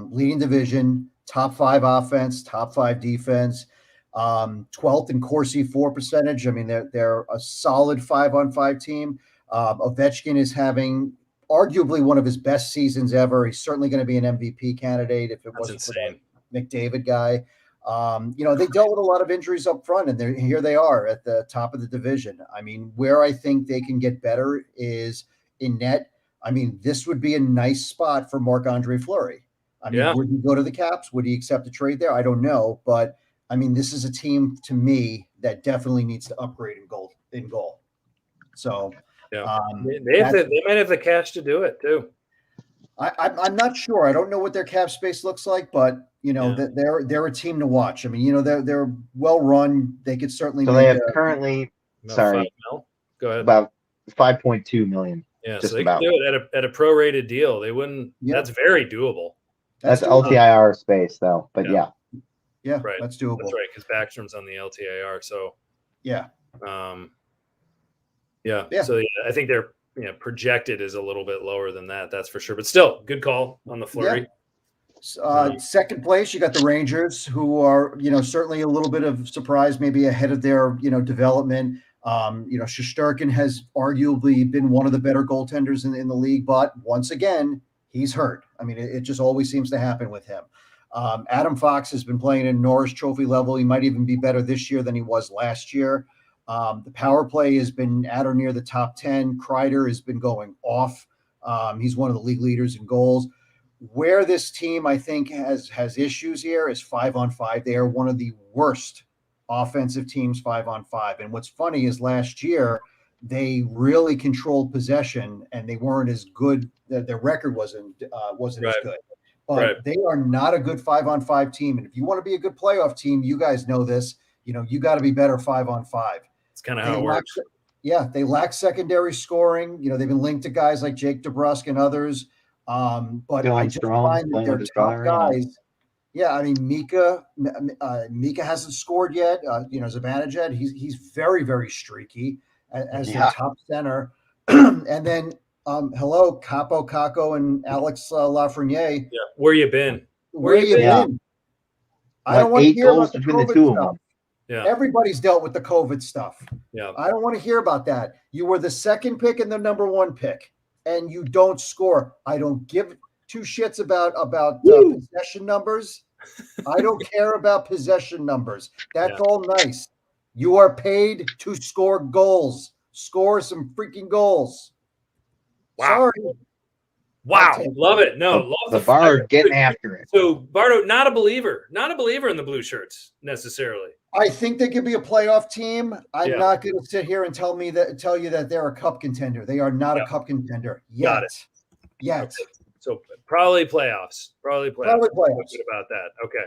leading division, top 5 offense, top 5 defense, 12th in Corsi for percentage. I mean, they're a solid 5-on-5 team. Ovechkin is having arguably one of his best seasons ever. He's certainly going to be an MVP candidate if it wasn't for that McDavid guy. They dealt with a lot of injuries up front, and here they are at the top of the division. I mean, where I think they can get better is in net. I mean, this would be a nice spot for Marc-Andre Fleury. I mean, would he go to the Caps? Would he accept a trade there? I don't know, but I mean, this is a team to me that definitely needs to upgrade in goal. So they might have the cash to do it too. I'm not sure. I don't know what their cap space looks like, but they're a team to watch. I mean, they're well run. They could certainly. So they have currently, Go ahead. About 5.2 million. Yeah, so they can do it at a prorated deal. They wouldn't. Yeah. That's very doable. That's LTIR space though, but yeah, right. That's doable. That's right, because Backstrom's on the LTIR. So yeah. So I think they're projected is a little bit lower than that. That's for sure. But still, good call on the Fleury. Yeah. Second place, you got the Rangers, who are certainly a little bit of surprise, maybe ahead of their development. Shesterkin has arguably been one of the better goaltenders in the league, but once again, he's hurt. I mean, it just always seems to happen with him. Adam Fox has been playing in Norris Trophy level. He might even be better this year than he was last year. The power play has been at or near the top 10. Kreider has been going off. He's one of the league leaders in goals. Where this team, I think, has issues here is 5-on-5. They are one of the worst offensive teams 5-on-5. And what's funny is last year they really controlled possession and they weren't as good. Their record wasn't as good. But they are not a good 5-on-5 team. And if you want to be a good playoff team, you guys know this. You got to be better 5-on-5. It's kind of how it works. They lack secondary scoring. They've been linked to guys like Jake DeBrusk and others. But I just find that their top guys. Yeah, I mean, Mika hasn't scored yet. Zibanejad, he's very, very streaky as their top center. And then, Capo Caco and Alex Lafreniere. Yeah, where you been? Where you been? I don't want to hear about the COVID stuff. Yeah. Everybody's dealt with the COVID stuff. Yeah. I don't want to hear about that. You were the second pick and the number 1 pick, and you don't score. I don't give 2 shits about possession numbers. I don't care about possession numbers. That's all nice. You are paid to score goals. Score some freaking goals. Wow. Sorry. Wow. Love it. No, love the Bard getting after it. So Bardo, not a believer in the blue shirts necessarily. I think they could be a playoff team. I'm not going to sit here and tell you that they're a cup contender. They are not a cup contender yet. Got it. Yet. So probably playoffs. Probably playoffs. Good about that. Okay.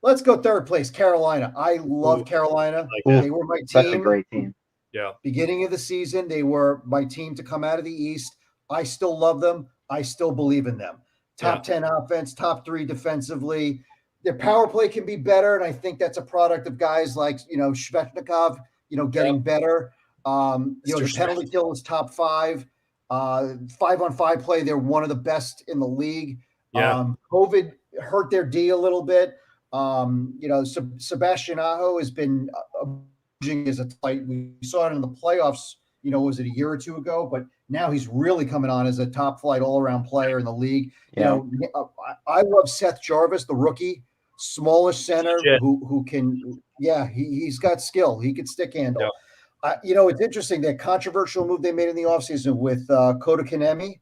Let's go third place, Carolina. I love Carolina. They were my team. Such a great team. Yeah. Beginning of the season, they were my team to come out of the East. I still love them. I still believe in them. Top 10 offense, top 3 defensively. Their power play can be better, and I think that's a product of guys like, Svechnikov, getting better. The penalty kill is top 5. 5-on-5 play, they're one of the best in the league. Yeah. COVID hurt their D a little bit. Sebastian Aho has been as a fight. We saw it in the playoffs, was it a year or two ago? But now he's really coming on as a top flight all-around player in the league. Yeah. I love Seth Jarvis, the rookie, smallish center who can, he's got skill. He can stick handle. Yeah. It's interesting, that controversial move they made in the offseason with Kotkaniemi.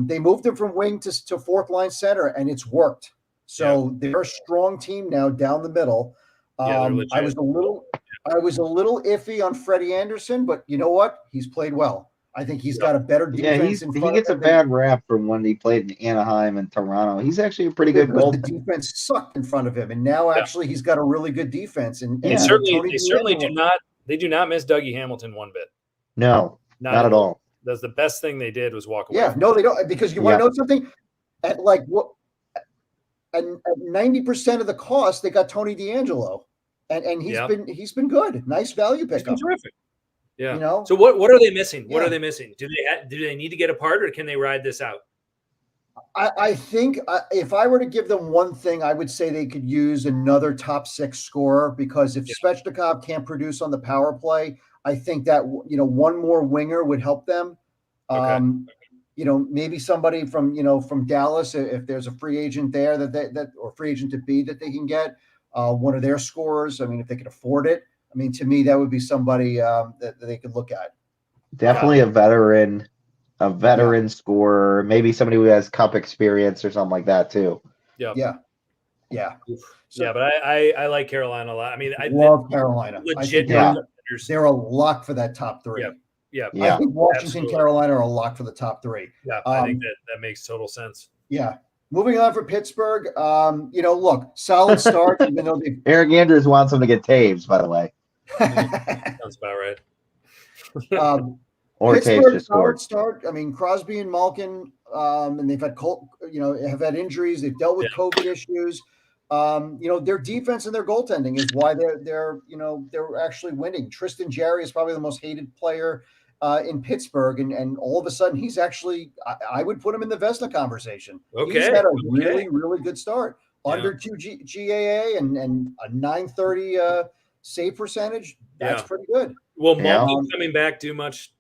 They moved him from wing to fourth line center, and it's worked. So they're a strong team now down the middle. I was a little iffy on Freddy Anderson, but you know what? He's played well. I think he's got a better defense. He gets a bad rap from when he played in Anaheim and Toronto. He's actually a pretty good goaltender. The defense sucked in front of him, and now actually he's got a really good defense. And they certainly do not. They do not miss Dougie Hamilton one bit. No, not at all. That's the best thing they did was walk away. Yeah, no, they don't. Because you want to know something? At 90% of the cost, they got Tony DeAngelo, and he's been good. Nice value pickup. He's been terrific. Yeah. So what are they missing? What are they missing? Do they need to get apart, or can they ride this out? I think if I were to give them one thing, I would say they could use another top 6 scorer, because if Svechnikov can't produce on the power play, I think that one more winger would help them. Maybe somebody from Dallas, if there's a free agent there or free agent to be that they can get, one of their scorers. I mean, if they can afford it. I mean, to me, that would be somebody that they could look at. Definitely a veteran scorer, maybe somebody who has cup experience or something like that too. Yeah. So, but I like Carolina a lot. I mean, I love Carolina. Legit, they're a lock for that top 3. Yeah. I think Washington, Carolina are a lock for the top 3. Yeah, I think that makes total sense. Yeah. Moving on for Pittsburgh, look, solid start. Even though Eric Andrews wants them to get Taves, by the way. Sounds about right. Or Pittsburgh, solid start. I mean, Crosby and Malkin, and they've had have had injuries. They've dealt with COVID issues. Their defense and their goaltending is why they're actually winning. Tristan Jarry is probably the most hated player in Pittsburgh, and all of a sudden he's actually I would put him in the Vezina conversation. Okay, he's had a really, really good start. Under 2 GAA and a 930 save percentage. That's pretty good. Will Malkin coming back do much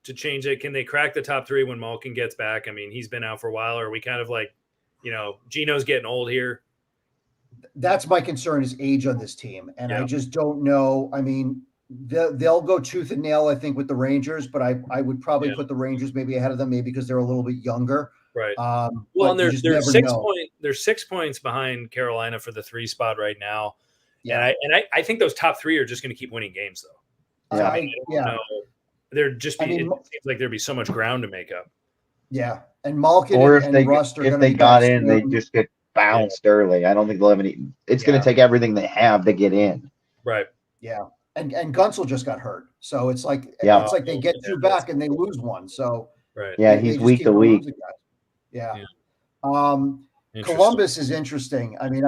to change it? Can they crack the top 3 when Malkin gets back? I mean, he's been out for a while. Or are we kind of like, Gino's getting old here? That's my concern, is age on this team. And I just don't know. I mean, they'll go tooth and nail, I think, with the Rangers, but I would probably put the Rangers maybe ahead of them, maybe because they're a little bit younger. Right. And they're 6 points behind Carolina for the 3 spot right now. Yeah. And I think those top 3 are just going to keep winning games, though. Yeah. I don't know. It seems like there'd be so much ground to make up. Yeah. And Malkin and Rust are if they got in, they just get bounced early. I don't think they'll have any. It's going to take everything they have to get in. Right. Yeah. And Gunsel just got hurt. So it's like they get 2 back and they lose 1. So yeah, he's week to week. Yeah. Columbus is interesting. I mean,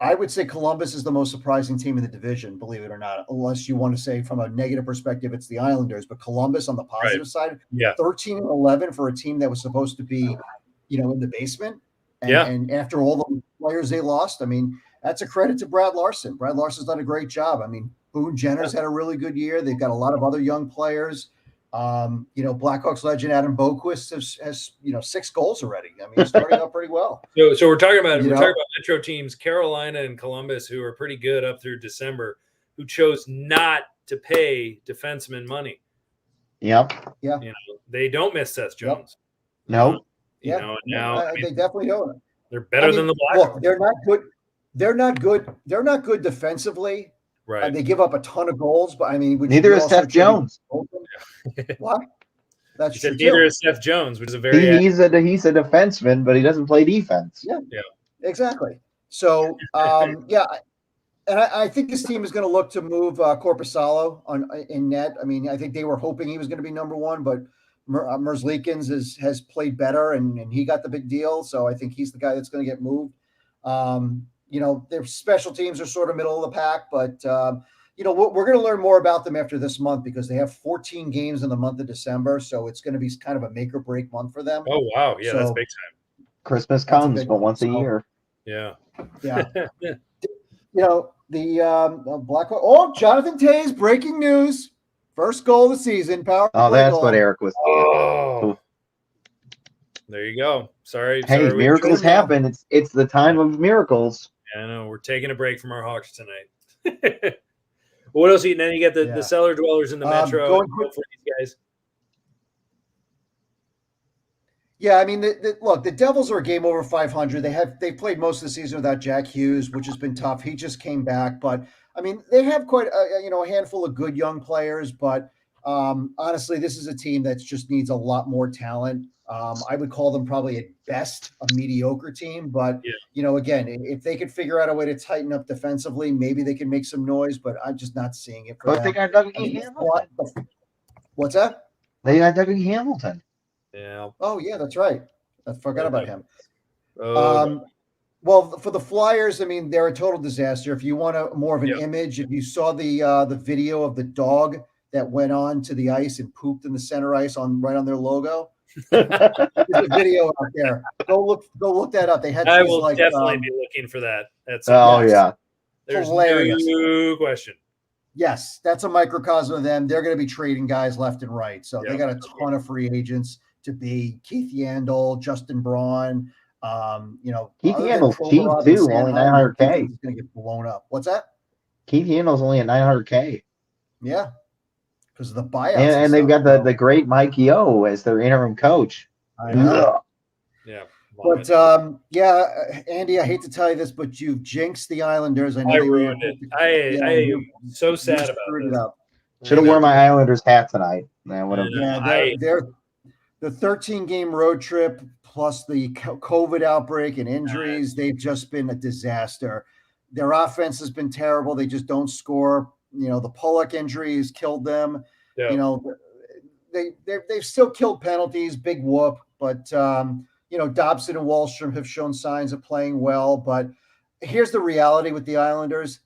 I would say Columbus is the most surprising team in the division, believe it or not, unless you want to say from a negative perspective, it's the Islanders. But Columbus on the positive side, 13-11 for a team that was supposed to be, in the basement. And after all the players they lost, I mean, that's a credit to Brad Larson. Brad Larson's done a great job. I mean, Boone Jenner's had a really good year. They've got a lot of other young players. Blackhawks legend Adam Boquist has 6 goals already. I mean, he's starting out pretty well. So we're talking about Metro teams, Carolina and Columbus, who are pretty good up through December, who chose not to pay defensemen money. Yep. Yeah. They don't miss Seth Jones. No. Now they definitely don't. They're better than the Blackhawks. Look, they're not good. They're not good defensively. Right. They give up a ton of goals, but I mean, neither is Seth Jones. What? That's true. Neither is Seth Jones, which is a very he's a defenseman, but he doesn't play defense. Yeah. Exactly. So And I think this team is going to look to move Korpisalo in net. I mean, I think they were hoping he was going to be number one, but Merzlikins has played better, and he got the big deal. So I think he's the guy that's going to get moved. Their special teams are sort of middle of the pack, but we're going to learn more about them after this month because they have 14 games in the month of December. So it's going to be kind of a make or break month for them. Oh, wow. Yeah, that's big time. Christmas comes, but once a year. Yeah. Yeah. The Blackhawks. Oh, Jonathan Toews, breaking news. First goal of the season. Power play that's goal. what Eric was saying. Oh. There you go. Sorry. Hey, miracles happen. It's the time of miracles. I know. We're taking a break from our Hawks tonight. What else? And then you get the cellar dwellers in the Metro going for these guys. Yeah, I mean, the Devils are a game over 500. They played most of the season without Jack Hughes, which has been tough. He just came back, but I mean, they have quite a handful of good young players. But honestly, this is a team that just needs a lot more talent. I would call them probably at best a mediocre team, but again, if they could figure out a way to tighten up defensively, maybe they can make some noise. But I'm just not seeing it. But they got Dougie Hamilton. What's that? They got Dougie Hamilton. Yeah. Oh, yeah, that's right. I forgot about him. Oh. Well, for the Flyers, I mean, they're a total disaster. If you want more of an image, if you saw the video of the dog that went on to the ice and pooped in the center ice right on their logo, there's a video out there. Go look that up. They had. I will definitely be looking for that. That's There's hilarious. No question. Yes, that's a microcosm of them. They're going to be trading guys left and right. So they got a ton of free agents to be. Keith Yandel, Justin Braun. Keith Yandel's cheap too, only $900K. He's going to get blown up. What's that? Keith Yandel's only at $900K. Yeah, because of the buyouts. And they've got the great Mike Yeo as their interim coach. I know. Yeah. But Andy, I hate to tell you this, but you've jinxed the Islanders. I ruined it. I am so sad about it. Should have worn my Islanders hat tonight. They're the 13-game road trip plus the COVID outbreak and injuries. They've just been a disaster. Their offense has been terrible. They just don't score. The Pollock injury has killed them. Yeah. They've still killed penalties. Big whoop, but. Dobson and Wallstrom have shown signs of playing well, but here's the reality with the Islanders.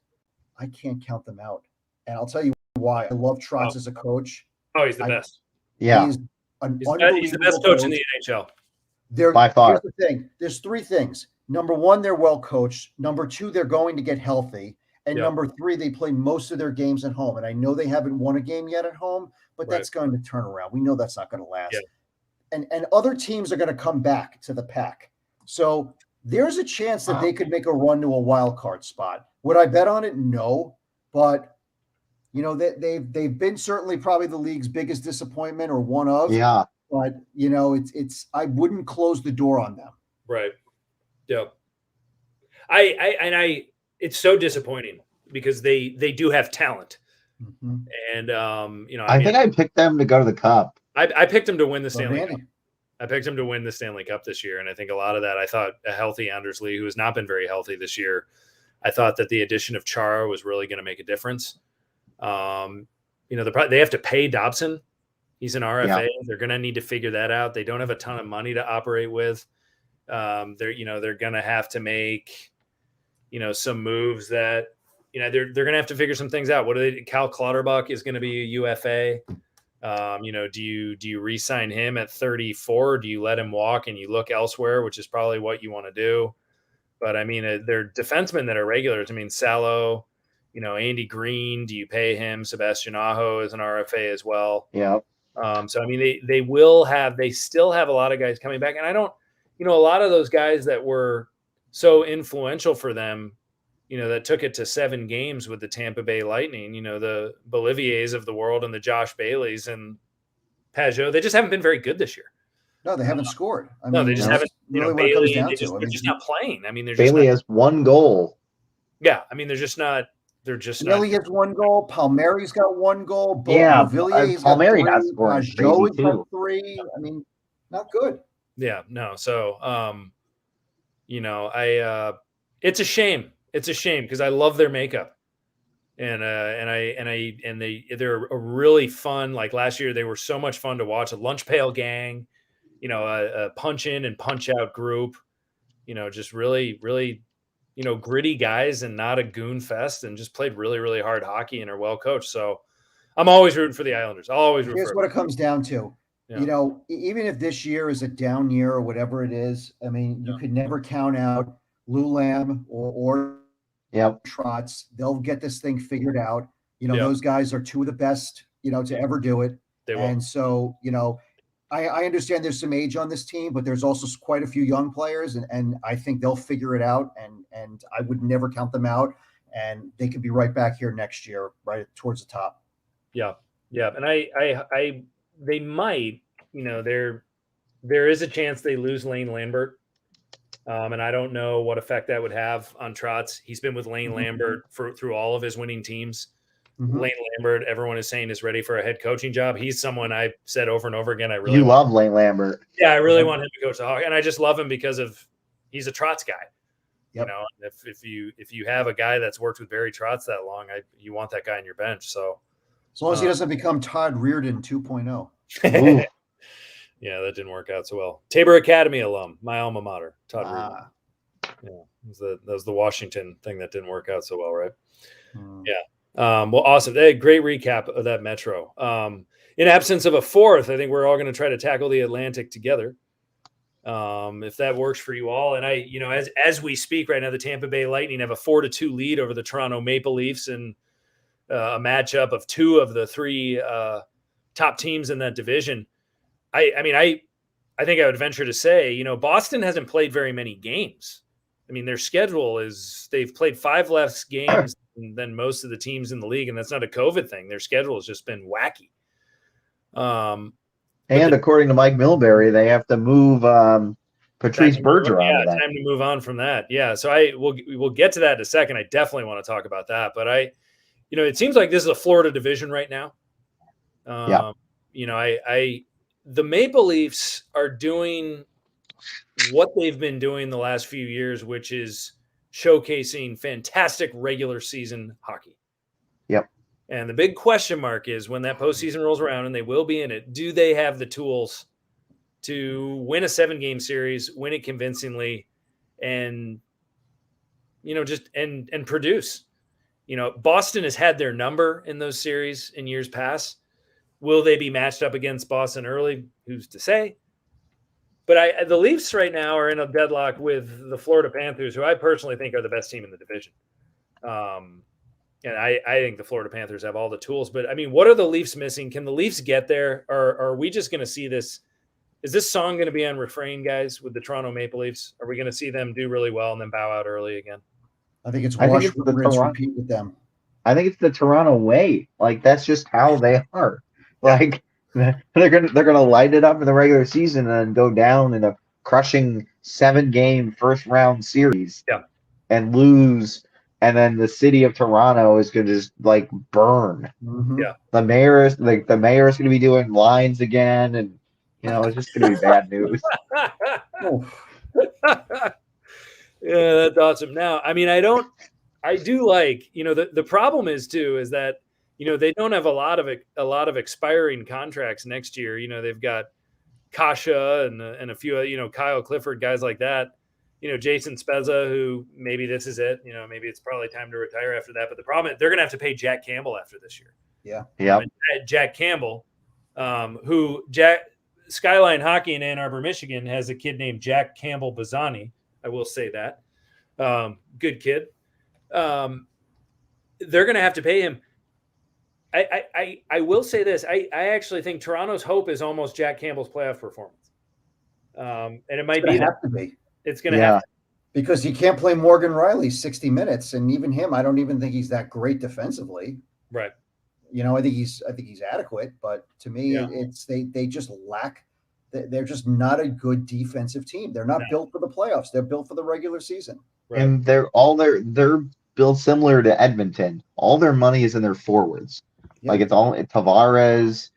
I can't count them out. And I'll tell you why. I love Trotz as a coach. Oh, he's the best. Yeah. He's the best coach in the NHL. By far. Here's the thing. There's three things. Number one, they're well coached. Number two, they're going to get healthy. And number three, they play most of their games at home. And I know they haven't won a game yet at home, but that's going to turn around. We know that's not going to last. Yeah. And other teams are going to come back to the pack. So there's a chance that they could make a run to a wild card spot. Would I bet on it? No. But, they've been certainly probably the league's biggest disappointment or one of. Yeah. But, it's I wouldn't close the door on them. Right. Yeah. It's so disappointing because they do have talent. Mm-hmm. And, I think I picked them to go to the Cup. I picked him to win the Stanley Cup. I picked him to win the Stanley Cup this year, and I think a lot of that, I thought a healthy Anders Lee, who has not been very healthy this year, I thought that the addition of Chara was really going to make a difference. They have to pay Dobson. He's an RFA. Yeah. They're going to need to figure that out. They don't have a ton of money to operate with. They're going to have to make, some moves that, they're going to have to figure some things out. Cal Clutterbuck is going to be a UFA. Do you re-sign him at 34? Or do you let him walk and you look elsewhere, which is probably what you want to do? But I mean, they're defensemen that are regulars. I mean, Salo, Andy Green, do you pay him? Sebastian Aho is an RFA as well. Yeah. So, I mean, they still have a lot of guys coming back. And I don't, a lot of those guys that were so influential for them, that took it to 7 games with the Tampa Bay Lightning, the Boliviers of the world and the Josh Baileys and Pajot, they just haven't been very good this year. No, they haven't scored. They just haven't. Really what Bailey, it comes down to. They're just not playing. I mean, Bailey has 1 goal. Yeah, I mean, they're just not. Bailey has 1 goal. Palmieri's got 1 goal. Palmieri not scoring. Joe got 3. I mean, not good. Yeah, no. So, it's a shame. It's a shame because I love their makeup, and they're a really fun. Like last year, they were so much fun to watch. A lunch pail gang, a punch in and punch out group. Just really, really, gritty guys and not a goon fest, and just played really, really hard hockey and are well coached. So I'm always rooting for the Islanders. Here's what it comes down to. Yeah. Even if this year is a down year or whatever it is, I mean, you could never count out Lou Lamb or Trotz. They'll get this thing figured out. Those guys are two of the best, to ever do it. And so, I understand there's some age on this team, but there's also quite a few young players, and I think they'll figure it out. And I would never count them out. And they could be right back here next year, right towards the top. Yeah. Yeah. And they might, there is a chance they lose Lane Lambert. And I don't know what effect that would have on Trotz. He's been with Lane Lambert through all of his winning teams. Lane Lambert, everyone is saying, is ready for a head coaching job. He's someone I've said over and over again. You love Lane Lambert. Yeah, I really want him to coach the Hawks, and I just love him because he's a Trotz guy. Yep. If you have a guy that's worked with Barry Trotz that long, you want that guy on your bench. So as long as he doesn't become Todd Reardon 2.0. Yeah, that didn't work out so well. Tabor Academy alum, my alma mater, Todd Reardon. Yeah, that was the Washington thing that didn't work out so well, right? Yeah. Well, awesome. Great recap of that Metro. In absence of a fourth, I think we're all going to try to tackle the Atlantic together. If that works for you all. And as we speak right now, the Tampa Bay Lightning have a 4-2 lead over the Toronto Maple Leafs in a matchup of two of the three top teams in that division. I think I would venture to say, Boston hasn't played very many games. I mean, their schedule they've played 5 less games than most of the teams in the league, and that's not a COVID thing. Their schedule has just been wacky. And according to Mike Milbury, they have to move Patrice Bergeron. Yeah, time to move on from that. Yeah, so we'll get to that in a second. I definitely want to talk about that, but it seems like this is a Florida division right now. The Maple Leafs are doing what they've been doing the last few years, which is showcasing fantastic regular season hockey. Yep. And the big question mark is when that postseason rolls around, and they will be in it, do they have the tools to win a 7-game series, win it convincingly, and and produce? Boston has had their number in those series in years past. Will they be matched up against Boston early? Who's to say? But the Leafs right now are in a deadlock with the Florida Panthers, who I personally think are the best team in the division. And I think the Florida Panthers have all the tools. But, what are the Leafs missing? Can the Leafs get there? Or are we just going to see this? Is this song going to be on refrain, guys, with the Toronto Maple Leafs? Are we going to see them do really well and then bow out early again? I think it's wash, rinse, repeat with them. I think it's the Toronto way. Like, that's just how they are. Like, they're gonna light it up in the regular season and then go down in a crushing 7-game first-round series and lose. And then the city of Toronto is going to just burn. Mm-hmm. Yeah. The mayor is going to be doing lines again. And, it's just going to be bad news. Yeah, that's awesome. Now, I do like, the problem is that, they don't have a lot of expiring contracts next year. They've got Kasha and a few, Kyle Clifford, guys like that. Jason Spezza, who maybe this is it. Maybe it's probably time to retire after that. But the problem is they're going to have to pay Jack Campbell after this year. Yeah. Yeah. Jack Campbell, Skyline Hockey in Ann Arbor, Michigan, has a kid named Jack Campbell Bazzani. I will say that. Good kid. They're going to have to pay him. I will say this. I actually think Toronto's hope is almost Jack Campbell's playoff performance. And it might have to be. It's going to have to. Because you can't play Morgan Riley 60 minutes. And even him, I don't even think he's that great defensively. Right. I think he's adequate. But to me, it's they just lack. They're just not a good defensive team. They're not built for the playoffs. They're built for the regular season. Right. And they're built similar to Edmonton. All their money is in their forwards. Like it's Tavares,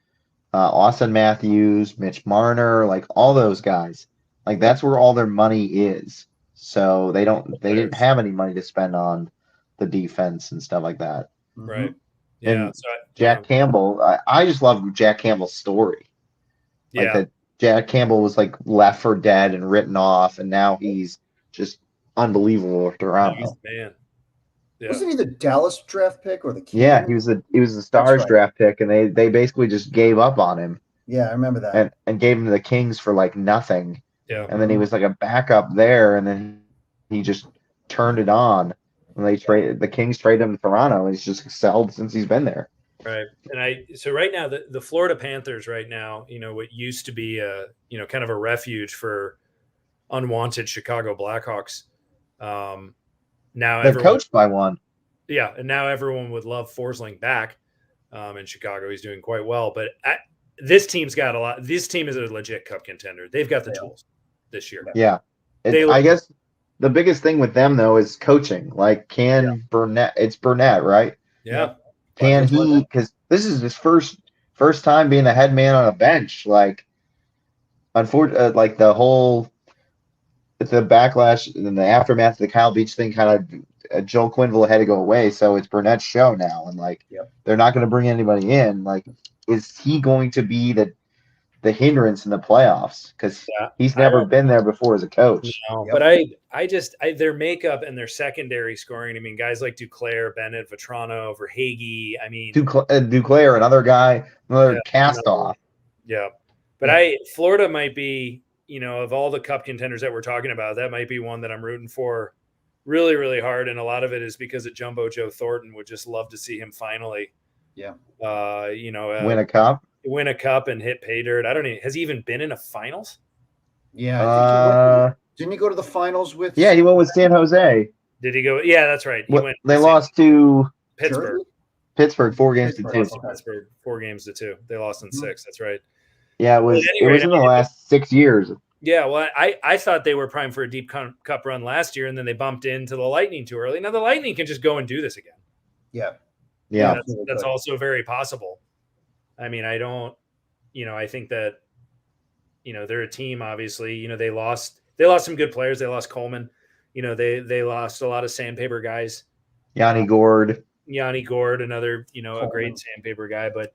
Austin Matthews, Mitch Marner, like all those guys. Like that's where all their money is. so they didn't have any money to spend on the defense and stuff like that. Right. Yeah. And Jack Campbell, I just love Jack Campbell's story. Like that Jack Campbell was like left for dead and written off, and now he's just unbelievable with Toronto. Man. Yeah. Wasn't he the Dallas draft pick or the Kings? Yeah, he was the Stars draft pick, and they basically just gave up on him. Yeah, I remember that. And gave him to the Kings for like nothing. Yeah. And then he was like a backup there, and then he just turned it on. And the Kings traded him to Toronto, and he's just excelled since he's been there. Right. And so right now the Florida Panthers right now, what used to be kind of a refuge for unwanted Chicago Blackhawks. Now they're coached by one. Yeah, and now everyone would love Forsling back in Chicago. He's doing quite well, but this team's got a lot. This team is a legit cup contender. They've got the tools this year. Yeah, I guess the biggest thing with them though is coaching. Like, Burnett? It's Burnett, right? Yeah. Can he? Because this is his first time being a head man on a bench. Like, unfortunately, like the backlash and the aftermath of the Kyle Beach thing, kind of Joel Quenneville had to go away, so it's Burnett's show now, and like they're not going to bring anybody in. Like, is he going to be the hindrance in the playoffs? Because he's never been there before as a coach. No, but I just their makeup and their secondary scoring. I mean, guys like Duclair, Bennett, Vetrano, Verhaeghe. I mean, Duclair, another guy, another cast off. Yeah, but Florida might be, of all the cup contenders that we're talking about, that might be one that I'm rooting for really, really hard. And a lot of it is because of Jumbo Joe Thornton. Would just love to see him finally, win a cup and hit pay dirt. I don't know. Has he even been in a finals? Yeah. I think didn't he go to the finals with? Yeah, he went with San Jose. Did he go? Yeah, that's right. They lost to Pittsburgh. Pittsburgh 4-2. Pittsburgh 4-2. They lost in 6. That's right. Yeah, it was in the last 6 years. Yeah, well, I thought they were primed for a deep cup run last year, and then they bumped into the Lightning too early. Now the Lightning can just go and do this again. Yeah. That's also very possible. I mean, I think that, they're a team, obviously. They lost some good players. They lost Coleman. They lost a lot of sandpaper guys. Yanni Gourde, another, a great sandpaper guy. But,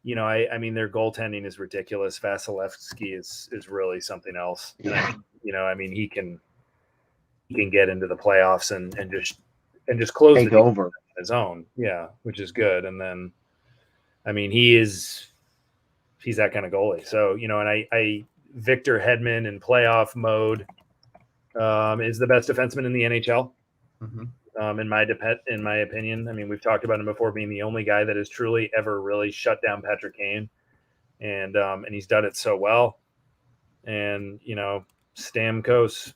I mean, their goaltending is ridiculous. Vasilevsky is really something else. Yeah. I mean, he can get into the playoffs and just close take over on his own. Yeah, which is good. And then, I mean, he's that kind of goalie. So, and Victor Hedman in playoff mode is the best defenseman in the NHL. In my opinion. I mean, we've talked about him before being the only guy that has truly ever really shut down Patrick Kane, and he's done it so well. And Stamkos,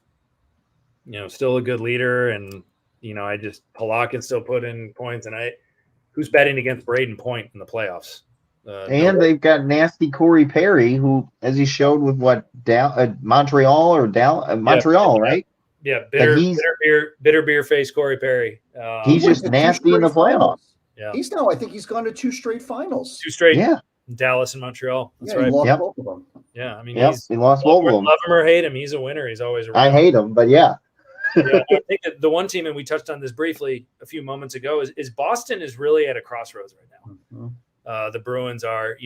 still a good leader, and Halak can still put in points. And who's betting against Braden Point in the playoffs? And they've got nasty Corey Perry, who, as he showed with Montreal, right? Yeah, bitter beer face Corey Perry. He's just nasty in the playoffs. Yeah, I think he's gone to 2 straight finals. 2 straight. Yeah, Dallas and Montreal. That's right. He lost both of them. Yeah, I mean, he lost both of them. Love him or hate him, he's a winner. He's always around. I hate him, but yeah. I think that the one team, and we touched on this briefly a few moments ago, is Boston is really at a crossroads right now. The Bruins are,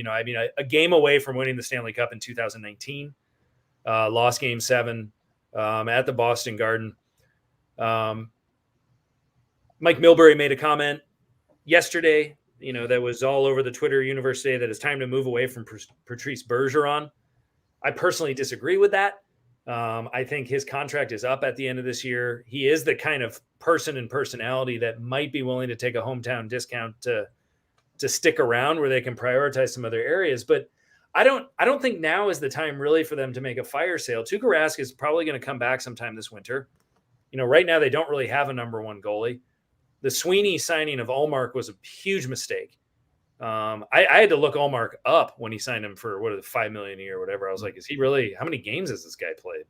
a game away from winning the Stanley Cup in 2019. Lost Game 7 at the Boston Garden. Mike Milbury made a comment yesterday, that was all over the Twitter universe today, that it's time to move away from Patrice Bergeron. I personally disagree with that. I think his contract is up at the end of this year. He is the kind of person and personality that might be willing to take a hometown discount to stick around where they can prioritize some other areas. But I don't think now is the time really for them to make a fire sale. Tuukka Rask is probably going to come back sometime this winter. Right now they don't really have a number one goalie. The Sweeney signing of Ullmark was a huge mistake. I had to look Ullmark up when he signed him for $5 million a year or whatever. I was like, is he really? How many games has this guy played?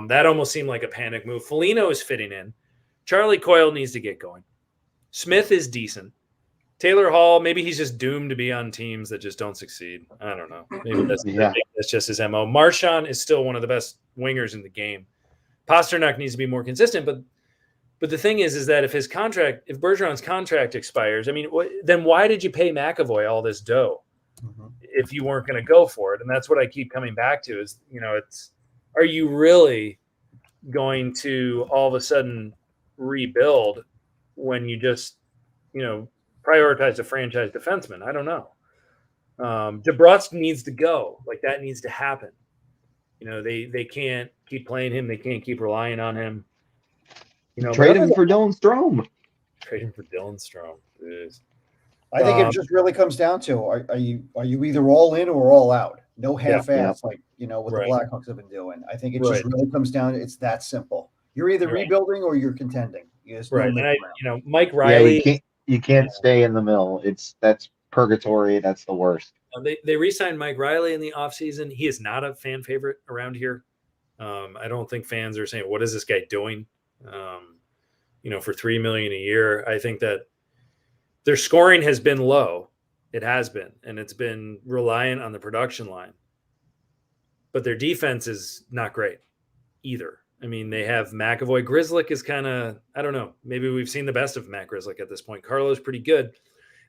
That almost seemed like a panic move. Foligno is fitting in. Charlie Coyle needs to get going. Smith is decent. Taylor Hall, maybe he's just doomed to be on teams that just don't succeed. I don't know. Maybe that's just his MO. Marchand is still one of the best wingers in the game. Pasternak needs to be more consistent. But the thing is that if Bergeron's contract expires, I mean, then why did you pay McAvoy all this dough if you weren't going to go for it? And that's what I keep coming back to is, are you really going to all of a sudden rebuild when you just, prioritize a franchise defenseman? I don't know. DeBrusque needs to go. Like, that needs to happen. They can't keep playing him. They can't keep relying on him. Trade him for Dylan Strome. Trade him for Dylan Strome. I think it just really comes down to are you either all in or all out? No half-ass like what the Blackhawks have been doing. I think it just really comes down to it's that simple. You're either rebuilding or you're contending. Right. And Mike Riley. Yeah, you can't stay in the middle. That's purgatory. That's the worst. They re-signed Mike Riley in the offseason. He is not a fan favorite around here. I don't think fans are saying, what is this guy doing? For $3 million a year. I think that their scoring has been low. It has been, and it's been reliant on the production line. But their defense is not great either. I mean, they have McAvoy. Grzelcyk is kind of, I don't know. Maybe we've seen the best of Matt Grzelcyk at this point. Carlo's pretty good.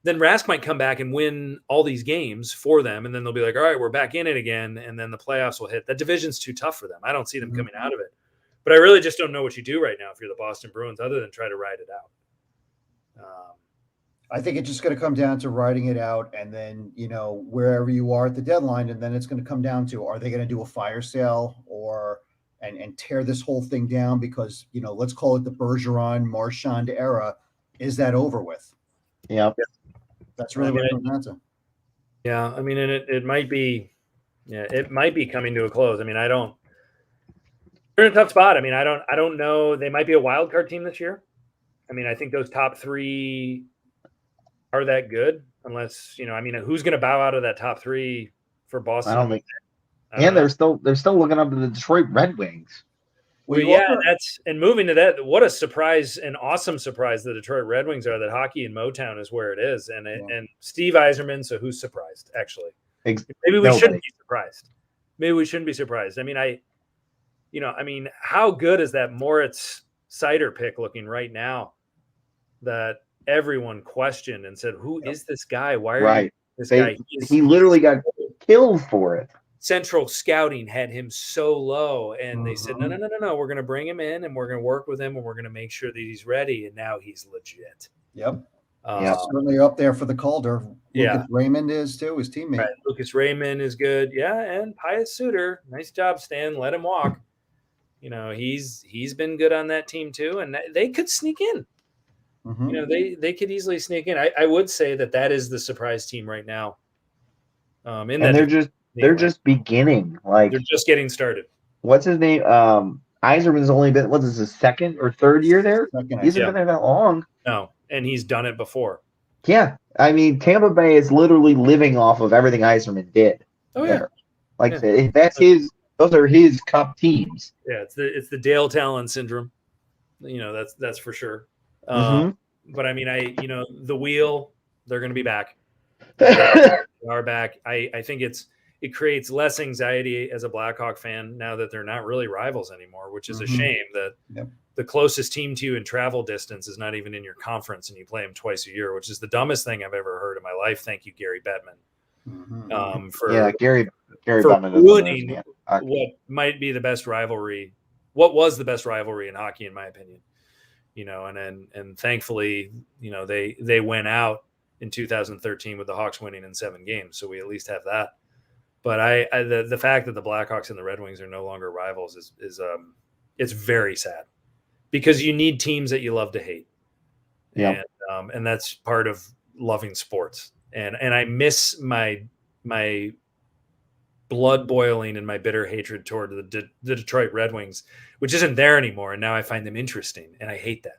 Then Rask might come back and win all these games for them, and then they'll be like, all right, we're back in it again, and then the playoffs will hit. That division's too tough for them. I don't see them coming out of it. But I really just don't know what you do right now if you're the Boston Bruins other than try to ride it out. I think it's just going to come down to riding it out and then, wherever you are at the deadline, and then it's going to come down to, are they going to do a fire sale and tear this whole thing down because, let's call it the Bergeron Marchand era. Is that over with? Yeah. That's really what it comes down to. Yeah. I mean, and it might be coming to a close. I mean, they're in a tough spot. I mean, I don't know. They might be a wild card team this year. I mean, I think those top three are that good unless, who's going to bow out of that top three for Boston? I don't think. And they're still looking up to the Detroit Red Wings. Well, and moving to that, what a surprise, an awesome surprise the Detroit Red Wings are, that hockey in Motown is where it is. And Steve Yzerman, so who's surprised, actually? Maybe we shouldn't be surprised. I mean, how good is that Moritz Seider pick looking right now that everyone questioned and said, who is this guy? Why are you this guy? He literally got killed for it. Central Scouting had him so low, and they said, no, we're going to bring him in, and we're going to work with him, and we're going to make sure that he's ready, and now he's legit. Yep. Certainly up there for the Calder. Lucas Raymond is too, his teammate. Right. Lucas Raymond is good. Yeah, and Pius Suter. Nice job, Stan. Let him walk. He's been good on that team too, and they could sneak in. They could easily sneak in. I would say that is the surprise team right now. They're just beginning. Like, they're just getting started. What's his name? Yzerman's only been, what is his second or third year there? He hasn't been there that long. No, and he's done it before. Yeah, I mean, Tampa Bay is literally living off of everything Yzerman did. Oh yeah, those are his cup teams. Yeah, it's the Dale Talon syndrome. That's for sure. But I mean, the wheel, they're going to be back. They are back. I think it creates less anxiety as a Blackhawk fan now that they're not really rivals anymore, which is a shame that the closest team to you in travel distance is not even in your conference and you play them twice a year, which is the dummest thing I've ever heard in my life. Thank you, Gary Bettman. Gary for Bettman ruining what might be the best rivalry. What was the best rivalry in hockey, in my opinion, and thankfully, they went out in 2013 with the Hawks winning in 7 games. So we at least have that. But the fact that the Blackhawks and the Red Wings are no longer rivals is it's very sad, because you need teams that you love to hate. Yeah. And that's part of loving sports. And I miss my blood boiling and my bitter hatred toward the Detroit Red Wings, which isn't there anymore. And now I find them interesting, and I hate that.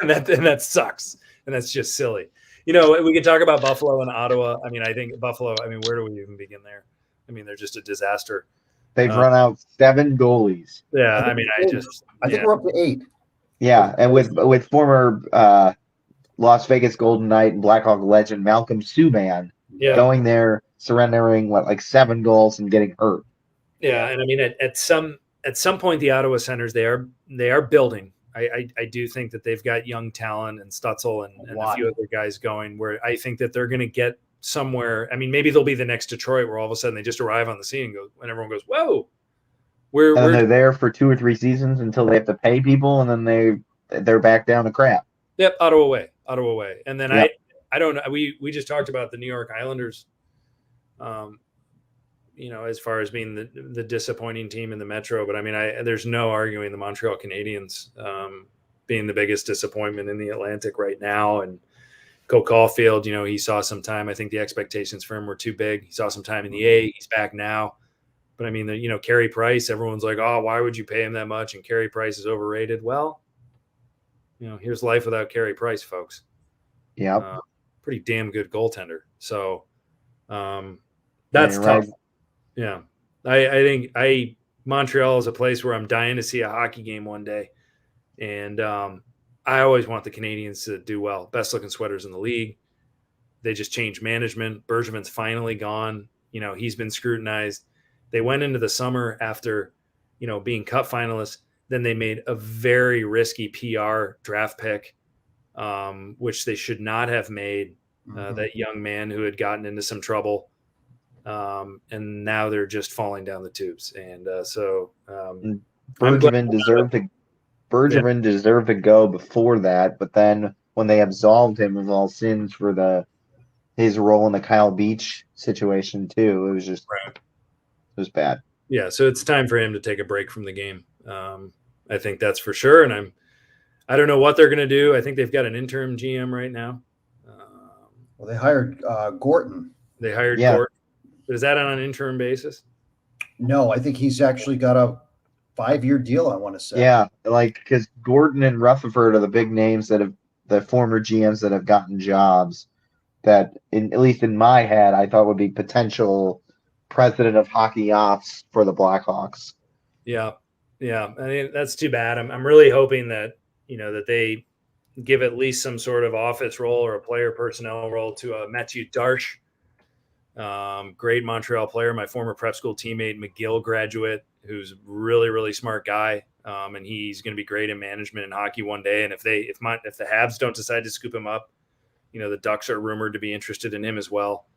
and that sucks. And that's just silly. We could talk about Buffalo and Ottawa. I mean, I think Buffalo, where do we even begin there? I mean, they're just a disaster. They've run out 7 goalies. Yeah, I think we're up to 8. Yeah, and with former Las Vegas Golden Knight and Blackhawk legend Malcolm Subban going there, surrendering 7 goals and getting hurt. Yeah, and I mean, at some at some point, the Ottawa Senators, they are building. I do think that they've got young talent and Stutzel and a few other guys going where I think that they're going to get somewhere. I mean, maybe they'll be the next Detroit where all of a sudden they just arrive on the scene and everyone goes, whoa. And they're there for 2 or 3 seasons until they have to pay people, and then they're back down to crap. Yep, Ottawa way. And then yep. I don't know. We just talked about the New York Islanders, as far as being the disappointing team in the Metro. But I mean, there's no arguing the Montreal Canadiens being the biggest disappointment in the Atlantic right now. And Cole Caulfield, he saw some time. I think the expectations for him were too big. He saw some time in the A. He's back now. But I mean, Carey Price, everyone's like, oh, why would you pay him that much? And Carey Price is overrated. Well, here's life without Carey Price, folks. Yeah. Pretty damn good goaltender. So that's tough. Right. Yeah. I think Montreal is a place where I'm dying to see a hockey game one day. And I always want the Canadiens to do well. Best looking sweaters in the league. They just changed management. Bergevin's finally gone. He's been scrutinized. They went into the summer after, being cup finalists. Then they made a very risky PR draft pick, which they should not have made. That young man who had gotten into some trouble. And now they're just falling down the tubes. And Bergevin deserved to go before that. But then when they absolved him of all sins for his role in the Kyle Beach situation too, it was just it was bad. Yeah, so it's time for him to take a break from the game. I think that's for sure. And I don't know what they're going to do. I think they've got an interim GM right now. Well, they hired Gorton. They hired Gorton. But is that on an interim basis? No, I think he's actually got a 5-year deal, I want to say. Yeah, because Gordon and Rutherford are the big names the former GMs that have gotten jobs that, at least in my head, I thought would be potential president of hockey ops for the Blackhawks. Yeah. I mean, that's too bad. I'm really hoping that, that they give at least some sort of office role or a player personnel role to Mathieu Darche. Great Montreal player, my former prep school teammate, McGill graduate, who's really, really smart guy. And he's going to be great in management and hockey one day. And if the Habs don't decide to scoop him up, the Ducks are rumored to be interested in him as well.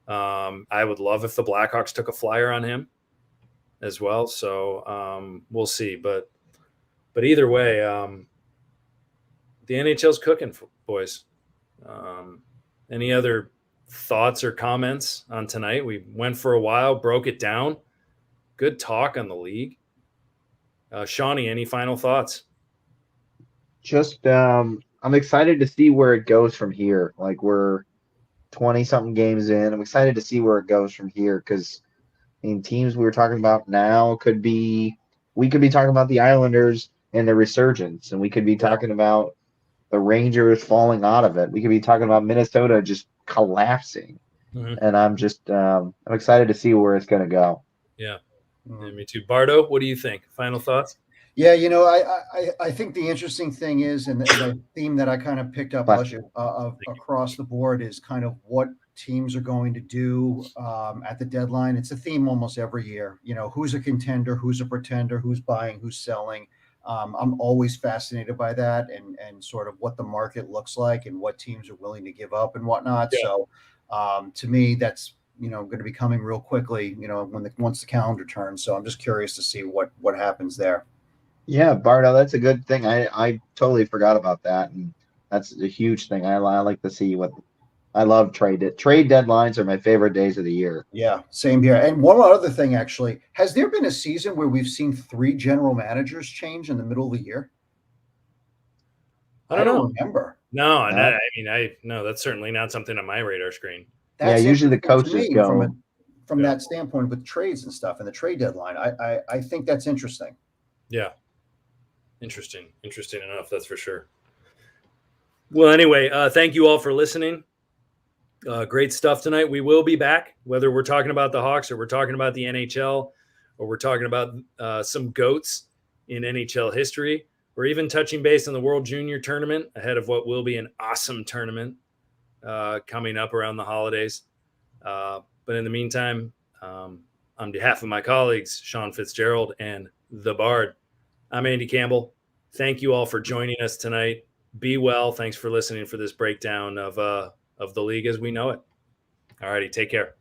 I would love if the Blackhawks took a flyer on him as well. So we'll see. But either way, the NHL's cooking, boys. Any other thoughts or comments on tonight? We went for a while, broke it down. Good talk on the league. Shawnee, any final thoughts? Just I'm excited to see where it goes from here. Like, we're 20-something games in. I'm excited to see where it goes from here because teams we were talking about now we could be talking about the Islanders and their resurgence, and we could be talking about the Rangers falling out of it. We could be talking about Minnesota just collapsing. And I'm just I'm excited to see where it's going to go. Yeah. Me too. Bardo, what do you think? Final thoughts? Yeah, I think the interesting thing is, and the theme that I kind of picked up across the board is kind of what teams are going to do at the deadline. It's a theme almost every year. Who's a contender, who's a pretender, who's buying, who's selling. I'm always fascinated by that and sort of what the market looks like and what teams are willing to give up and whatnot. Yeah. So to me, that's going to be coming real quickly. Once the calendar turns. So I'm just curious to see what happens there. Yeah, Bardo, that's a good thing. I totally forgot about that, and that's a huge thing. I like to see what. I love trade deadlines are my favorite days of the year. Yeah, same here. And one other thing, actually, has there been a season where we've seen 3 general managers change in the middle of the year? I don't remember. No, no, that's certainly not something on my radar screen. That's usually the coaches go from that standpoint with trades and stuff and the trade deadline. I think that's interesting. Yeah. Interesting enough, that's for sure. Well, anyway, thank you all for listening. Great stuff tonight. We will be back, whether we're talking about the Hawks or we're talking about the NHL or we're talking about some GOATs in NHL history, or even touching base on the World Junior Tournament ahead of what will be an awesome tournament coming up around the holidays. But in the meantime, on behalf of my colleagues, Sean Fitzgerald and the Bard. I'm Andy Campbell. Thank you all for joining us tonight. Be well. Thanks for listening for this breakdown of the league as we know it. All righty, take care.